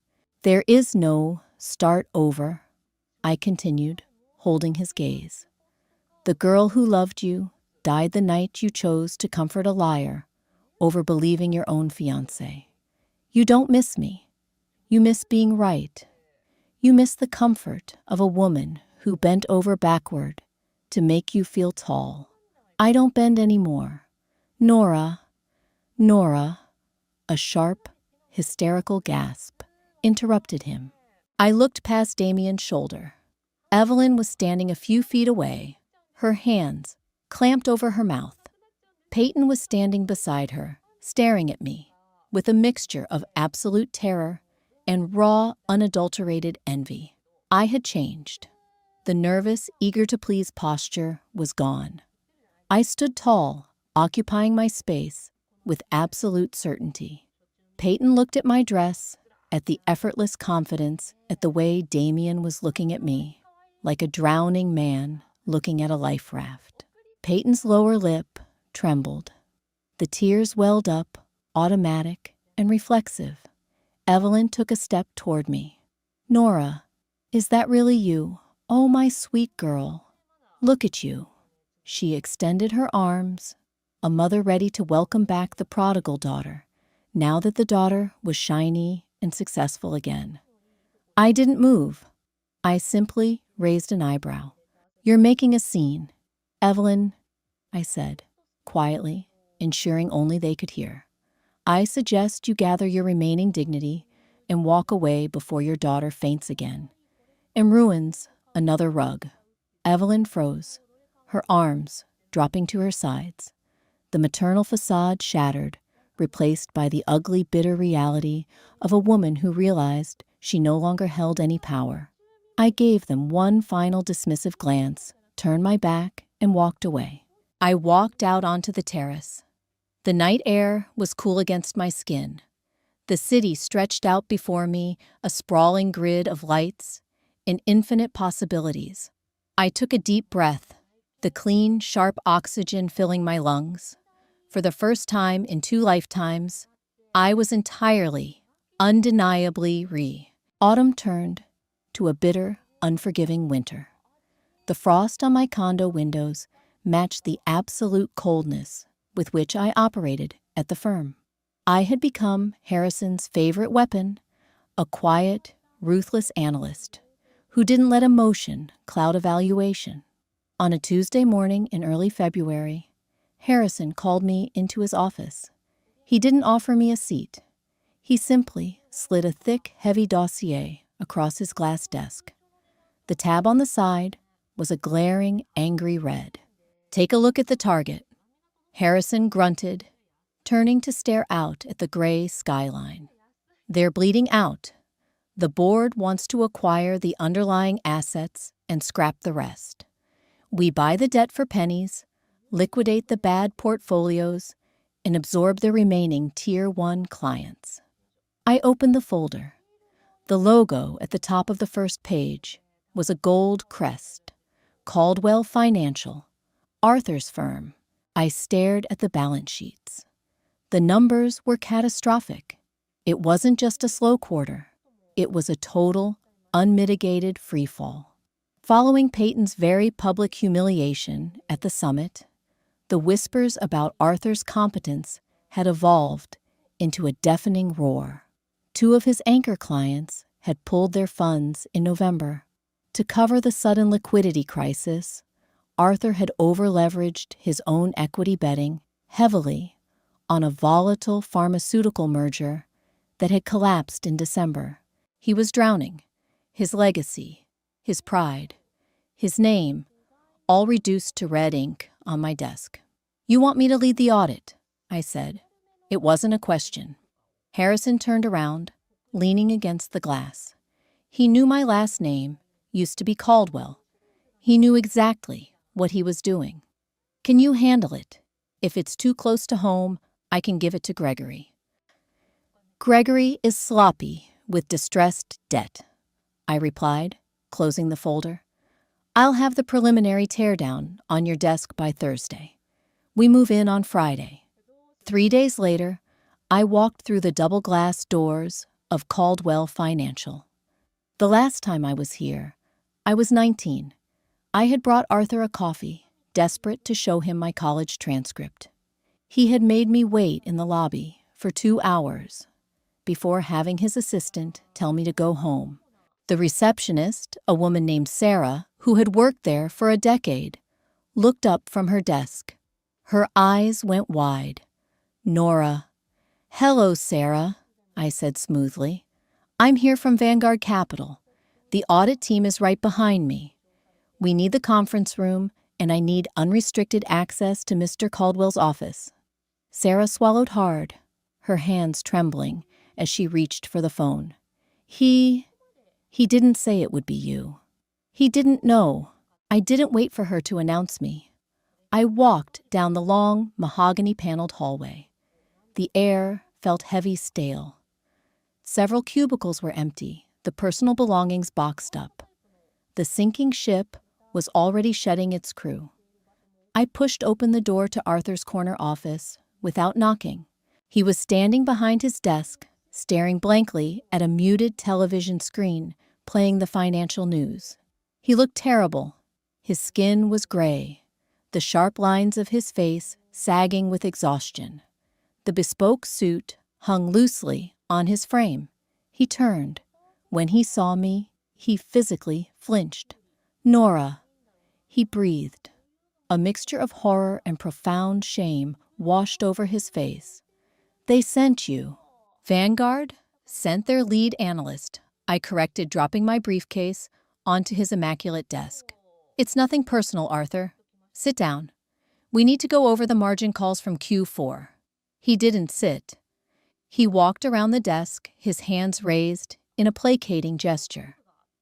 "There is no start over," I continued, holding his gaze. "The girl who loved you died the night you chose to comfort a liar over believing your own fiancé. You don't miss me. You miss being right. You miss the comfort of a woman who bent over backward to make you feel tall. I don't bend anymore. Nora." A sharp, hysterical gasp interrupted him. I looked past Damien's shoulder. Evelyn was standing a few feet away, her hands clamped over her mouth. Peyton was standing beside her, staring at me, with a mixture of absolute terror and raw, unadulterated envy. I had changed. The nervous, eager-to-please posture was gone. I stood tall, occupying my space with absolute certainty. Peyton looked at my dress, at the effortless confidence, at the way Damien was looking at me, like a drowning man looking at a life raft. Peyton's lower lip trembled. The tears welled up, automatic and reflexive. Evelyn took a step toward me. "Nora, is that really you? Oh, my sweet girl. Look at you." She extended her arms, a mother ready to welcome back the prodigal daughter, now that the daughter was shiny and successful again. I didn't move. I simply raised an eyebrow. "You're making a scene." "Evelyn," I said, quietly, ensuring only they could hear, "I suggest you gather your remaining dignity and walk away before your daughter faints again and ruins another rug." Evelyn froze, her arms dropping to her sides. The maternal facade shattered, replaced by the ugly, bitter reality of a woman who realized she no longer held any power. I gave them one final dismissive glance, turned my back, and walked away. I walked out onto the terrace. The night air was cool against my skin. The city stretched out before me, a sprawling grid of lights and infinite possibilities. I took a deep breath, the clean, sharp oxygen filling my lungs. For the first time in 2 lifetimes, I was entirely, undeniably. Autumn turned to a bitter, unforgiving winter. The frost on my condo windows matched the absolute coldness with which I operated at the firm. I had become Harrison's favorite weapon, a quiet, ruthless analyst who didn't let emotion cloud evaluation. On a Tuesday morning in early February, Harrison called me into his office. He didn't offer me a seat. He simply slid a thick, heavy dossier across his glass desk. The tab on the side was a glaring, angry red. "Take a look at the target." Harrison grunted, turning to stare out at the gray skyline. "They're bleeding out. The board wants to acquire the underlying assets and scrap the rest. We buy the debt for pennies, liquidate the bad portfolios, and absorb the remaining Tier 1 clients." I opened the folder. The logo at the top of the first page was a gold crest. Caldwell Financial, Arthur's firm. I stared at the balance sheets. The numbers were catastrophic. It wasn't just a slow quarter. It was a total, unmitigated freefall. Following Peyton's very public humiliation at the summit, the whispers about Arthur's competence had evolved into a deafening roar. 2 of his anchor clients had pulled their funds in November. To cover the sudden liquidity crisis, Arthur had over-leveraged his own equity betting heavily on a volatile pharmaceutical merger that had collapsed in December. He was drowning. His legacy, his pride, his name, all reduced to red ink on my desk. "You want me to lead the audit?" I said. It wasn't a question. Harrison turned around, leaning against the glass. He knew my last name used to be Caldwell. He knew exactly what he was doing. "Can you handle it? If it's too close to home, I can give it to Gregory." "Gregory is sloppy with distressed debt," I replied, closing the folder. "I'll have the preliminary teardown on your desk by Thursday. We move in on Friday." 3 days later, I walked through the double-glass doors of Caldwell Financial. The last time I was here, I was 19. I had brought Arthur a coffee, desperate to show him my college transcript. He had made me wait in the lobby for 2 hours before having his assistant tell me to go home. The receptionist, a woman named Sarah, who had worked there for a decade, looked up from her desk. Her eyes went wide. "Nora." "Hello, Sarah," I said smoothly. "I'm here from Vanguard Capital. The audit team is right behind me. We need the conference room, and I need unrestricted access to Mr. Caldwell's office." Sarah swallowed hard, her hands trembling as she reached for the phone. He didn't say it would be you. He didn't know." I didn't wait for her to announce me. I walked down the long, mahogany-paneled hallway. The air felt heavy stale. Several cubicles were empty, the personal belongings boxed up. The sinking ship was already shedding its crew. I pushed open the door to Arthur's corner office without knocking. He was standing behind his desk, staring blankly at a muted television screen playing the financial news. He looked terrible. His skin was gray, the sharp lines of his face sagging with exhaustion. The bespoke suit hung loosely on his frame. He turned. When he saw me, he physically flinched. "Nora," he breathed. A mixture of horror and profound shame washed over his face. "They sent you." "Vanguard sent their lead analyst," I corrected, dropping my briefcase onto his immaculate desk. "It's nothing personal, Arthur. Sit down. We need to go over the margin calls from Q4. He didn't sit. He walked around the desk, his hands raised in a placating gesture.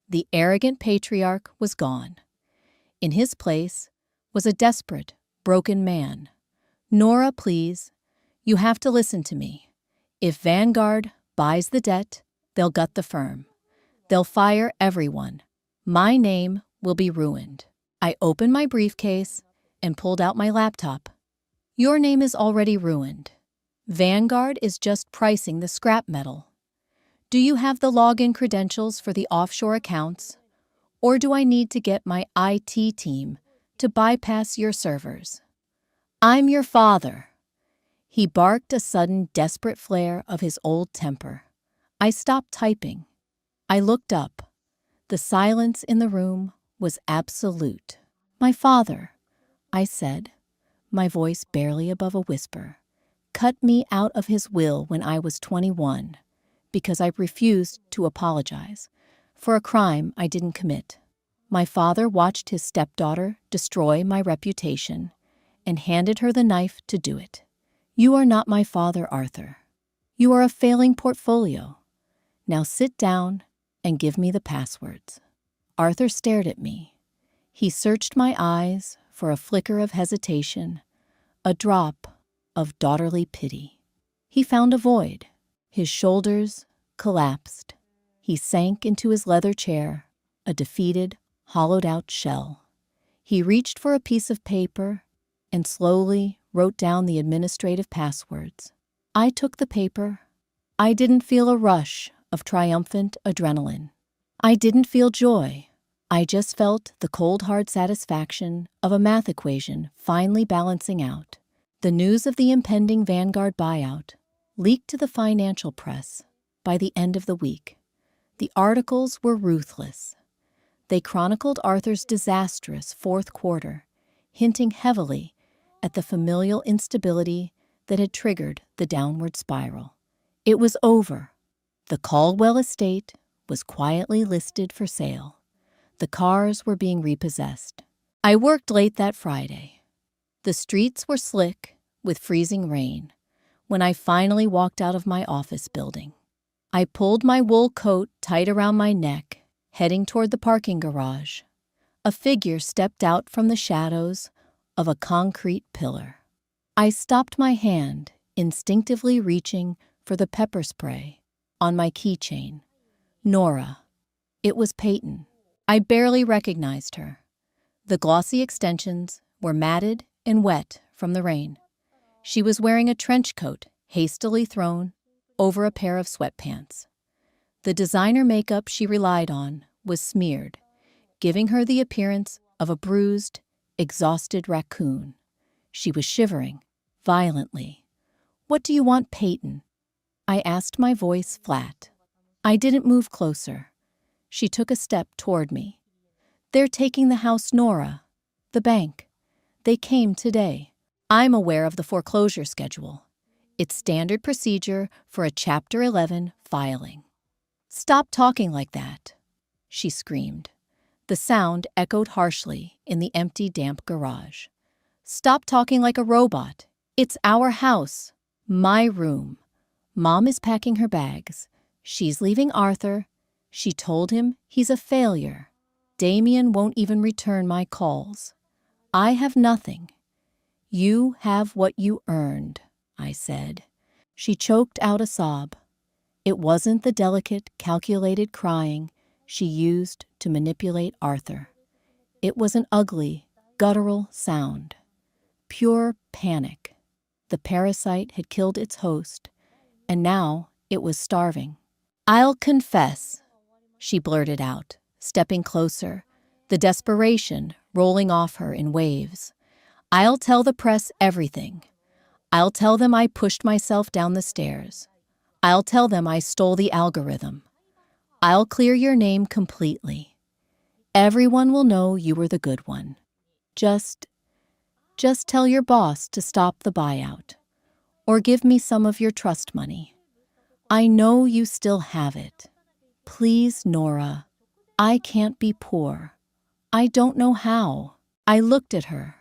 The arrogant patriarch was gone. In his place was a desperate, broken man. "Nora, please, you have to listen to me. If Vanguard buys the debt, they'll gut the firm. They'll fire everyone. My name will be ruined." I opened my briefcase and pulled out my laptop. "Your name is already ruined. Vanguard is just pricing the scrap metal. Do you have the login credentials for the offshore accounts, or do I need to get my IT team to bypass your servers? I'm your father." He barked a sudden, desperate flare of his old temper. I stopped typing. I looked up. The silence in the room was absolute. "My father," I said, my voice barely above a whisper, "cut me out of his will when I was 21 because I refused to apologize for a crime I didn't commit. My father watched his stepdaughter destroy my reputation and handed her the knife to do it. "You are not my father, Arthur. You are a failing portfolio. Now sit down and give me the passwords." Arthur stared at me. He searched my eyes for a flicker of hesitation, a drop of daughterly pity. He found a void. His shoulders collapsed. He sank into his leather chair, a defeated, hollowed-out shell. He reached for a piece of paper and slowly wrote down the administrative passwords. I took the paper. I didn't feel a rush of triumphant adrenaline. I didn't feel joy. I just felt the cold, hard satisfaction of a math equation finally balancing out. The news of the impending Vanguard buyout leaked to the financial press by the end of the week. The articles were ruthless. They chronicled Arthur's disastrous fourth quarter, hinting heavily at the familial instability that had triggered the downward spiral. It was over. The Caldwell estate was quietly listed for sale. The cars were being repossessed. I worked late that Friday. The streets were slick with freezing rain when I finally walked out of my office building. I pulled my wool coat tight around my neck, heading toward the parking garage. A figure stepped out from the shadows of a concrete pillar. I stopped my hand, instinctively reaching for the pepper spray on my keychain. Nora. It was Peyton. I barely recognized her. The glossy extensions were matted and wet from the rain. She was wearing a trench coat hastily thrown over a pair of sweatpants. The designer makeup she relied on was smeared, giving her the appearance of a bruised, exhausted raccoon. She was shivering violently. "What do you want, Peyton?" I asked, my voice flat. I didn't move closer. She took a step toward me. "They're taking the house, Nora. The bank. They came today." I'm aware of the foreclosure schedule. It's standard procedure for a Chapter 11 filing. "Stop talking like that," she screamed. The sound echoed harshly in the empty, damp garage. "Stop talking like a robot. It's our house. My room. Mom is packing her bags. She's leaving Arthur. She told him he's a failure. Damien won't even return my calls. I have nothing. You have what you earned," I said. She choked out a sob. It wasn't the delicate, calculated crying she used to manipulate Arthur. It was an ugly, guttural sound. Pure panic. The parasite had killed its host, and now it was starving. "I'll confess," she blurted out, stepping closer, the desperation rolling off her in waves. "I'll tell the press everything. I'll tell them I pushed myself down the stairs. I'll tell them I stole the algorithm. I'll clear your name completely. Everyone will know you were the good one. Just tell your boss to stop the buyout, or give me some of your trust money. I know you still have it. Please, Nora, I can't be poor. I don't know how." I looked at her.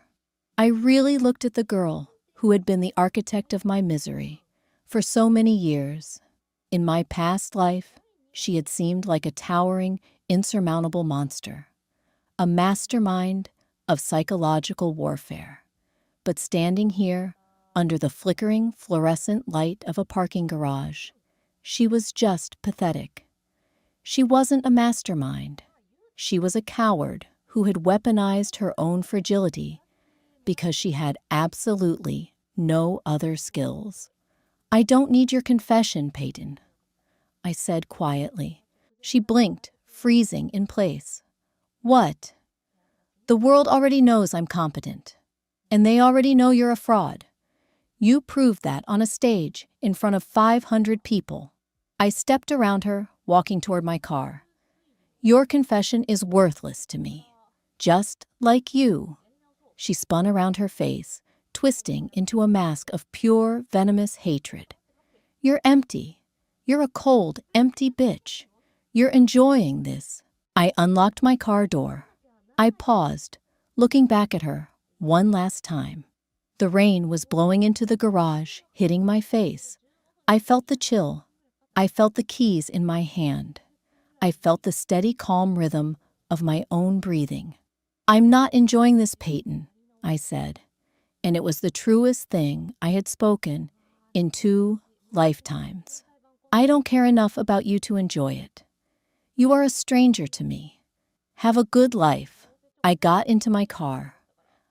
I really looked at the girl who had been the architect of my misery for so many years. In my past life, she had seemed like a towering, insurmountable monster, a mastermind of psychological warfare. But standing here, under the flickering, fluorescent light of a parking garage, she was just pathetic. She wasn't a mastermind. She was a coward who had weaponized her own fragility because she had absolutely no other skills. "I don't need your confession, Peyton," I said quietly. She blinked, freezing in place. "What?" "The world already knows I'm competent, and they already know you're a fraud. You proved that on a stage in front of 500 people." I stepped around her, walking toward my car. "Your confession is worthless to me. Just like you." She spun around her face, twisting into a mask of pure, venomous hatred. "You're empty. You're a cold, empty bitch. You're enjoying this." I unlocked my car door. I paused, looking back at her one last time. The rain was blowing into the garage, hitting my face. I felt the chill. I felt the keys in my hand. I felt the steady, calm rhythm of my own breathing. "I'm not enjoying this, Peyton," I said, and it was the truest thing I had spoken in 2 lifetimes. "I don't care enough about you to enjoy it. You are a stranger to me. Have a good life." I got into my car.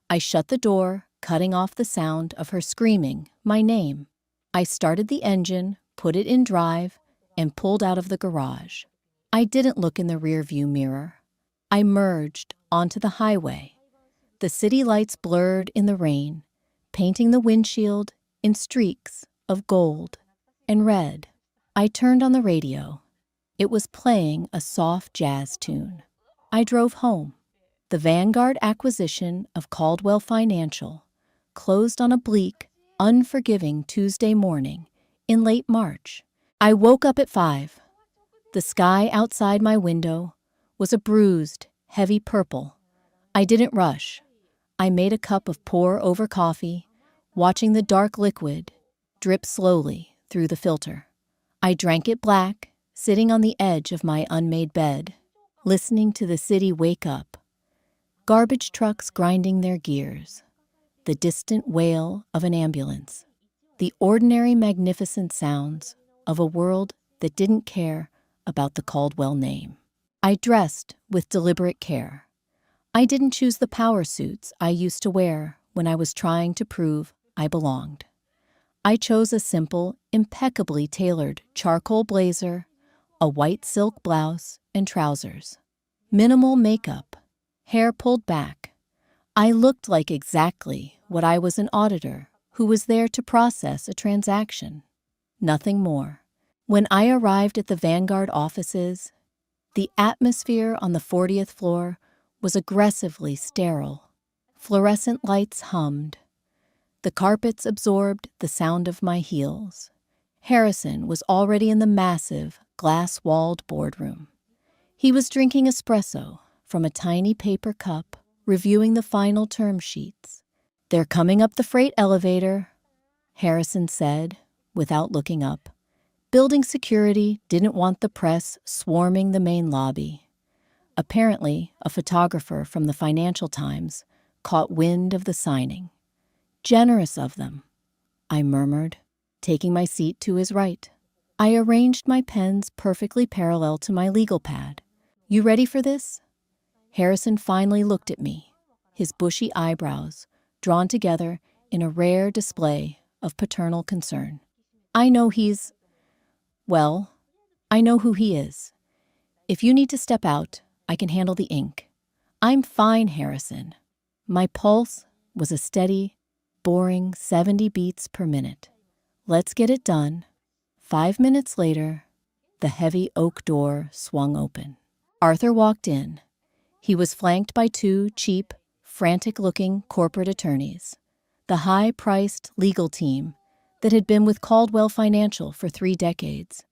I shut the door, cutting off the sound of her screaming my name. I started the engine, put it in drive, and pulled out of the garage. I didn't look in the rearview mirror. I merged onto the highway. The city lights blurred in the rain, painting the windshield in streaks of gold and red. I turned on the radio. It was playing a soft jazz tune. I drove home. The Vanguard acquisition of Caldwell Financial closed on a bleak, unforgiving Tuesday morning in late March. I woke up at 5. The sky outside my window was a bruised, heavy purple. I didn't rush. I made a cup of pour-over coffee, watching the dark liquid drip slowly through the filter. I drank it black, sitting on the edge of my unmade bed, listening to the city wake up. Garbage trucks grinding their gears, the distant wail of an ambulance, the ordinary magnificent sounds of a world that didn't care about the Caldwell name. I dressed with deliberate care. I didn't choose the power suits I used to wear when I was trying to prove I belonged. I chose a simple, impeccably tailored charcoal blazer, a white silk blouse, and trousers. Minimal makeup, hair pulled back. I looked like exactly what I was, an auditor who was there to process a transaction. Nothing more. When I arrived at the Vanguard offices, the atmosphere on the 40th floor was aggressively sterile. Fluorescent lights hummed. The carpets absorbed the sound of my heels. Harrison was already in the massive, glass-walled boardroom. He was drinking espresso from a tiny paper cup, reviewing the final term sheets. "They're coming up the freight elevator," Harrison said, without looking up. Building security didn't want the press swarming the main lobby. Apparently, a photographer from the Financial Times caught wind of the signing. "Generous of them," I murmured, taking my seat to his right. I arranged my pens perfectly parallel to my legal pad. "You ready for this?" Harrison finally looked at me, his bushy eyebrows drawn together in a rare display of paternal concern. "I know I know who he is. If you need to step out, I can handle the ink." "I'm fine, Harrison." My pulse was a steady, boring 70 beats per minute. "Let's get it done." 5 minutes later, the heavy oak door swung open. Arthur walked in. He was flanked by 2 cheap, frantic-looking corporate attorneys. The high-priced legal team that had been with Caldwell Financial for 3 decades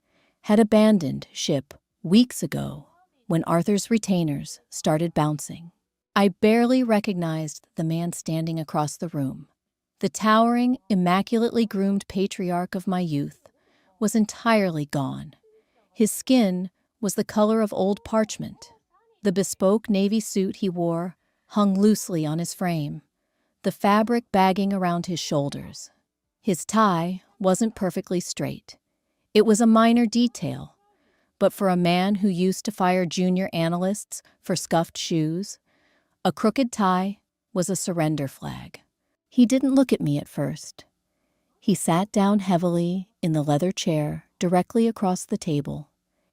had abandoned ship weeks ago when Arthur's retainers started bouncing. I barely recognized the man standing across the room. The towering, immaculately groomed patriarch of my youth was entirely gone. His skin was the color of old parchment. The bespoke navy suit he wore hung loosely on his frame, the fabric bagging around his shoulders. His tie wasn't perfectly straight. It was a minor detail, but for a man who used to fire junior analysts for scuffed shoes, a crooked tie was a surrender flag. He didn't look at me at first. He sat down heavily in the leather chair directly across the table.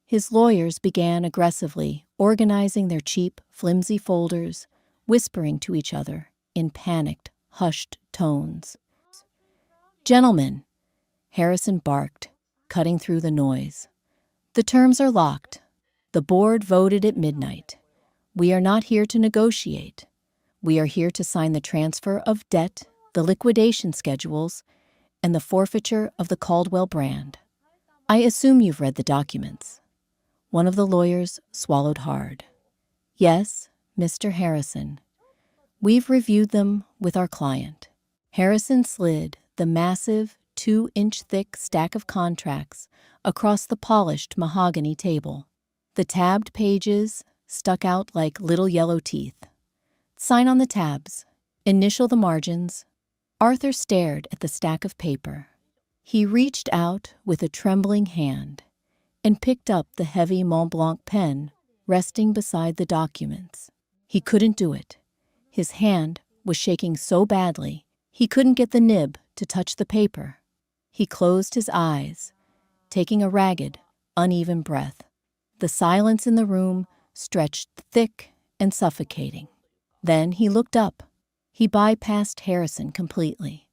His lawyers began aggressively organizing their cheap, flimsy folders, whispering to each other in panicked, hushed tones. "Gentlemen," Harrison barked, cutting through the noise. "The terms are locked. The board voted at midnight. We are not here to negotiate. We are here to sign the transfer of debt, the liquidation schedules, and the forfeiture of the Caldwell brand. I assume you've read the documents." One of the lawyers swallowed hard. "Yes, Mr. Harrison. We've reviewed them with our client." Harrison slid the massive 2-inch thick stack of contracts across the polished mahogany table. The tabbed pages stuck out like little yellow teeth. Sign on the tabs. Initial the margins. Arthur stared at the stack of paper. He reached out with a trembling hand and picked up the heavy Mont Blanc pen resting beside the documents. He couldn't do it. His hand was shaking so badly he couldn't get the nib to touch the paper. He closed his eyes, taking a ragged, uneven breath. The silence in the room stretched thick and suffocating. Then he looked up. He bypassed Harrison completely.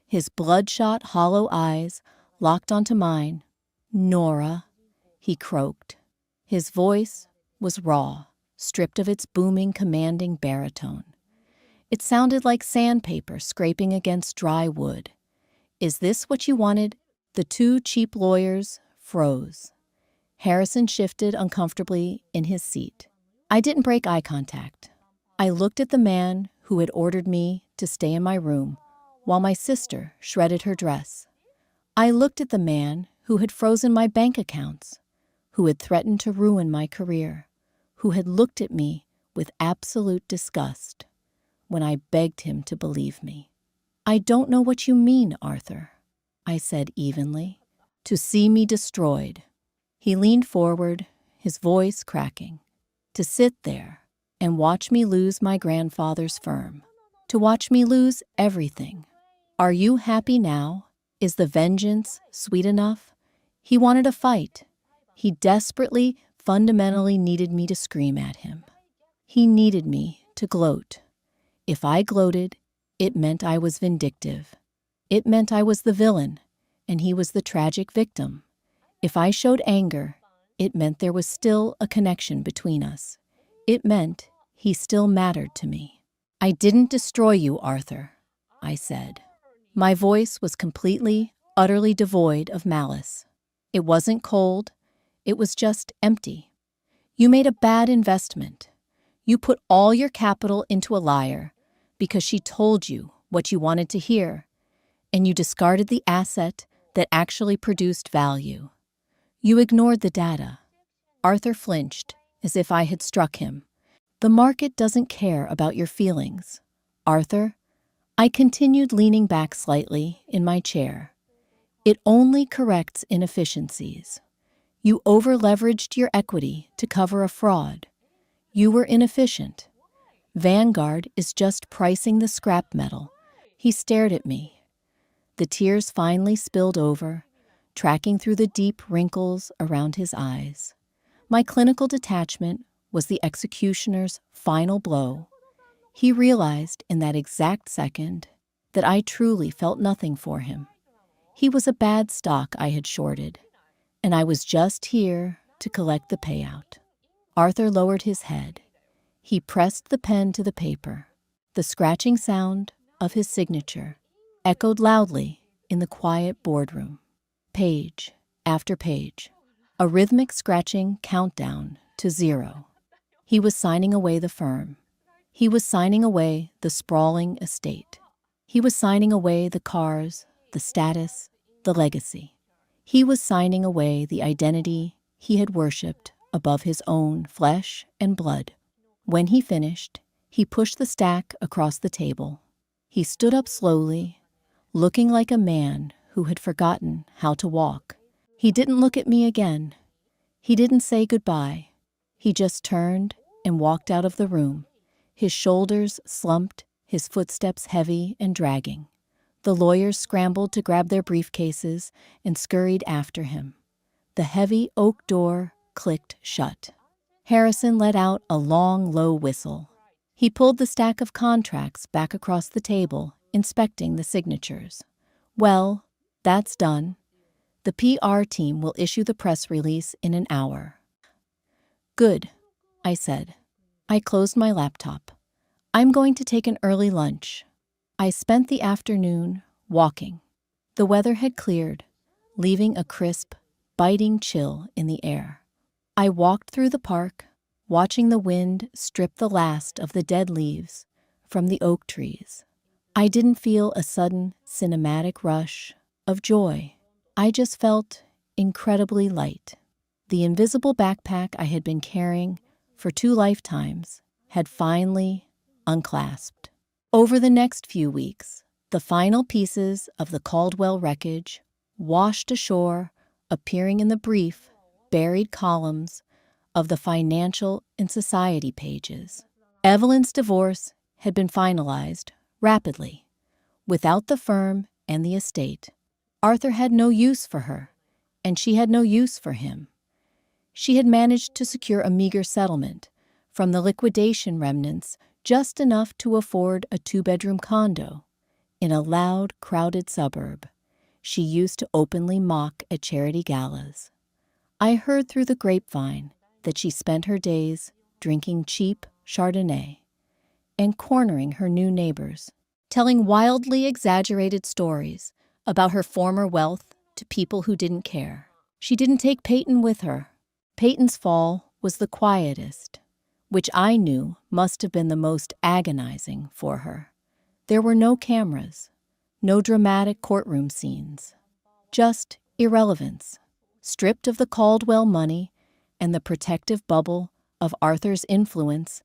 His bloodshot, hollow eyes locked onto mine. "Nora," he croaked. His voice was raw, stripped of its booming, commanding baritone. It sounded like sandpaper scraping against dry wood. "Is this what you wanted?" The two cheap lawyers froze. Harrison shifted uncomfortably in his seat. I didn't break eye contact. I looked at the man who had ordered me to stay in my room while my sister shredded her dress. I looked at the man who had frozen my bank accounts, who had threatened to ruin my career, who had looked at me with absolute disgust when I begged him to believe me. "I don't know what you mean, Arthur," I said evenly. "To see me destroyed." He leaned forward, his voice cracking. "To sit there and watch me lose my grandfather's firm. To watch me lose everything. Are you happy now? Is the vengeance sweet enough?" He wanted a fight. He desperately, fundamentally needed me to scream at him. He needed me to gloat. If I gloated, it meant I was vindictive. It meant I was the villain, and he was the tragic victim. If I showed anger, it meant there was still a connection between us. It meant he still mattered to me. "I didn't destroy you, Arthur," I said. My voice was completely, utterly devoid of malice. It wasn't cold. It was just empty. "You made a bad investment. You put all your capital into a liar because she told you what you wanted to hear, and you discarded the asset that actually produced value. You ignored the data." Arthur flinched, as if I had struck him. "The market doesn't care about your feelings, Arthur." I continued leaning back slightly in my chair. "It only corrects inefficiencies. You over-leveraged your equity to cover a fraud. You were inefficient. Vanguard is just pricing the scrap metal." He stared at me. The tears finally spilled over, tracking through the deep wrinkles around his eyes. My clinical detachment was the executioner's final blow. He realized in that exact second that I truly felt nothing for him. He was a bad stock I had shorted, and I was just here to collect the payout. Arthur lowered his head. He pressed the pen to the paper. The scratching sound of his signature echoed loudly in the quiet boardroom. Page after page, a rhythmic scratching countdown to 0. He was signing away the firm. He was signing away the sprawling estate. He was signing away the cars, the status, the legacy. He was signing away the identity he had worshipped above his own flesh and blood. When he finished, he pushed the stack across the table. He stood up slowly, looking like a man who had forgotten how to walk. He didn't look at me again. He didn't say goodbye. He just turned and walked out of the room, his shoulders slumped, his footsteps heavy and dragging. The lawyers scrambled to grab their briefcases and scurried after him. The heavy oak door clicked shut. Harrison let out a long, low whistle. He pulled the stack of contracts back across the table, inspecting the signatures. "Well, that's done. The PR team will issue the press release in an hour." "Good," I said. I closed my laptop. "I'm going to take an early lunch." I spent the afternoon walking. The weather had cleared, leaving a crisp, biting chill in the air. I walked through the park, watching the wind strip the last of the dead leaves from the oak trees. I didn't feel a sudden cinematic rush of joy. I just felt incredibly light. The invisible backpack I had been carrying for 2 lifetimes had finally unclasped. Over the next few weeks, the final pieces of the Caldwell wreckage washed ashore, appearing in the brief, buried columns of the financial and society pages. Evelyn's divorce had been finalized rapidly. Without the firm and the estate, Arthur had no use for her, and she had no use for him. She had managed to secure a meager settlement from the liquidation remnants, just enough to afford a 2-bedroom condo in a loud, crowded suburb she used to openly mock at charity galas. I heard through the grapevine that she spent her days drinking cheap Chardonnay and cornering her new neighbors, telling wildly exaggerated stories about her former wealth to people who didn't care. She didn't take Peyton with her. Peyton's fall was the quietest, which I knew must have been the most agonizing for her. There were no cameras, no dramatic courtroom scenes, just irrelevance. Stripped of the Caldwell money and the protective bubble of Arthur's influence,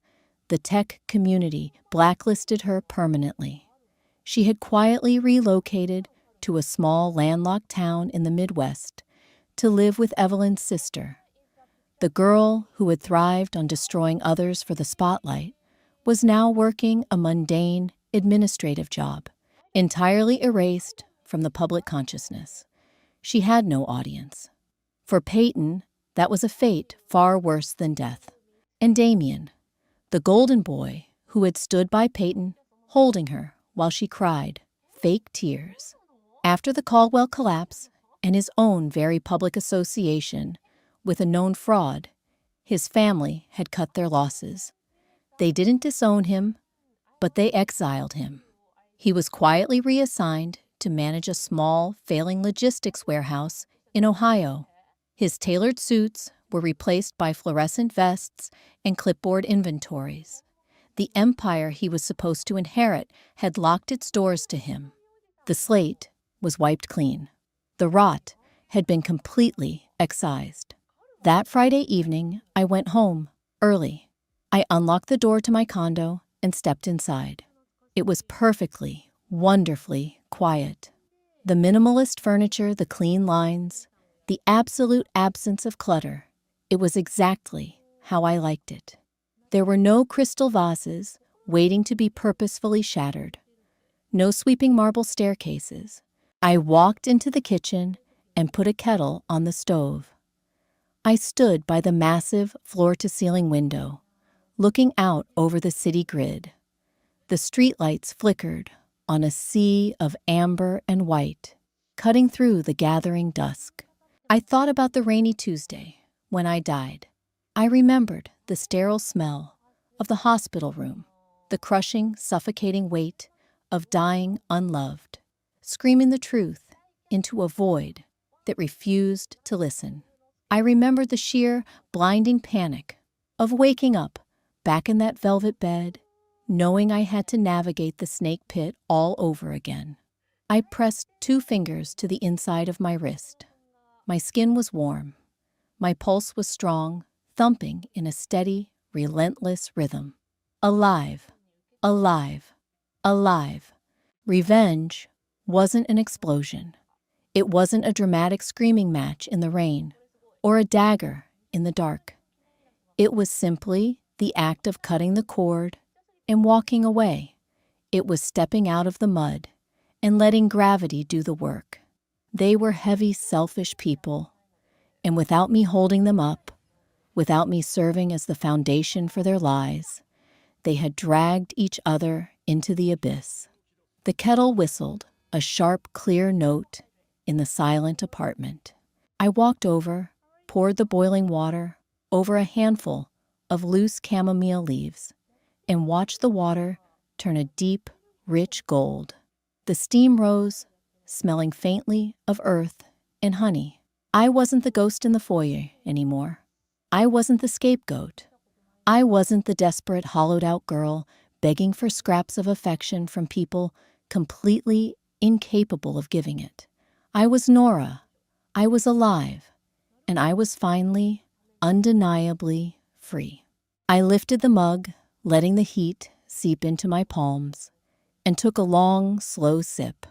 the tech community blacklisted her permanently. She had quietly relocated to a small landlocked town in the Midwest to live with Evelyn's sister. The girl who had thrived on destroying others for the spotlight was now working a mundane administrative job, entirely erased from the public consciousness. She had no audience. For Peyton, that was a fate far worse than death. And Damien, the golden boy who had stood by Peyton, holding her while she cried, fake tears. After the Caldwell collapse and his own very public association with a known fraud, his family had cut their losses. They didn't disown him, but they exiled him. He was quietly reassigned to manage a small, failing logistics warehouse in Ohio. His tailored suits were replaced by fluorescent vests and clipboard inventories. The empire he was supposed to inherit had locked its doors to him. The slate was wiped clean. The rot had been completely excised. That Friday evening, I went home early. I unlocked the door to my condo and stepped inside. It was perfectly, wonderfully quiet. The minimalist furniture, the clean lines, the absolute absence of clutter. It was exactly how I liked it. There were no crystal vases waiting to be purposefully shattered. No sweeping marble staircases. I walked into the kitchen and put a kettle on the stove. I stood by the massive floor-to-ceiling window, looking out over the city grid. The streetlights flickered on a sea of amber and white, cutting through the gathering dusk. I thought about the rainy Tuesday when I died. I remembered the sterile smell of the hospital room, the crushing, suffocating weight of dying unloved, screaming the truth into a void that refused to listen. I remembered the sheer, blinding panic of waking up back in that velvet bed, knowing I had to navigate the snake pit all over again. I pressed 2 fingers to the inside of my wrist. My skin was warm. My pulse was strong, thumping in a steady, relentless rhythm. Alive, alive, alive. Revenge wasn't an explosion. It wasn't a dramatic screaming match in the rain or a dagger in the dark. It was simply the act of cutting the cord and walking away. It was stepping out of the mud and letting gravity do the work. They were heavy, selfish people, and without me holding them up, without me serving as the foundation for their lies, they had dragged each other into the abyss. The kettle whistled, a sharp, clear note in the silent apartment. I walked over, poured the boiling water over a handful of loose chamomile leaves, and watched the water turn a deep, rich gold. The steam rose, smelling faintly of earth and honey. I wasn't the ghost in the foyer anymore. I wasn't the scapegoat. I wasn't the desperate, hollowed-out girl begging for scraps of affection from people completely incapable of giving it. I was Nora. I was alive. And I was finally, undeniably free. I lifted the mug, letting the heat seep into my palms, and took a long, slow sip.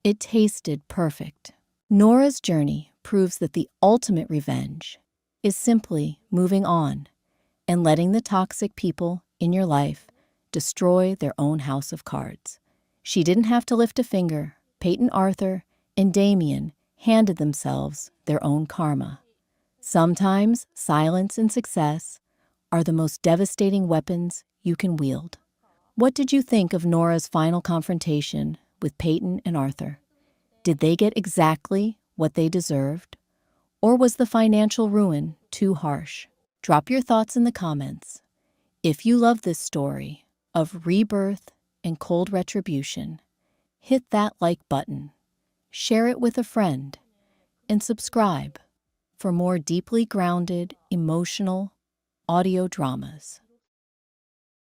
It tasted perfect. Nora's journey proves that the ultimate revenge is simply moving on and letting the toxic people in your life destroy their own house of cards. She didn't have to lift a finger. Peyton Arthur and Damien handed themselves their own karma. Sometimes silence and success are the most devastating weapons you can wield. What did you think of Nora's final confrontation with Peyton and Arthur? Did they get exactly what they deserved? Or was the financial ruin too harsh? Drop your thoughts in the comments. If you love this story of rebirth and cold retribution, hit that like button, share it with a friend, and subscribe for more deeply grounded, emotional audio dramas.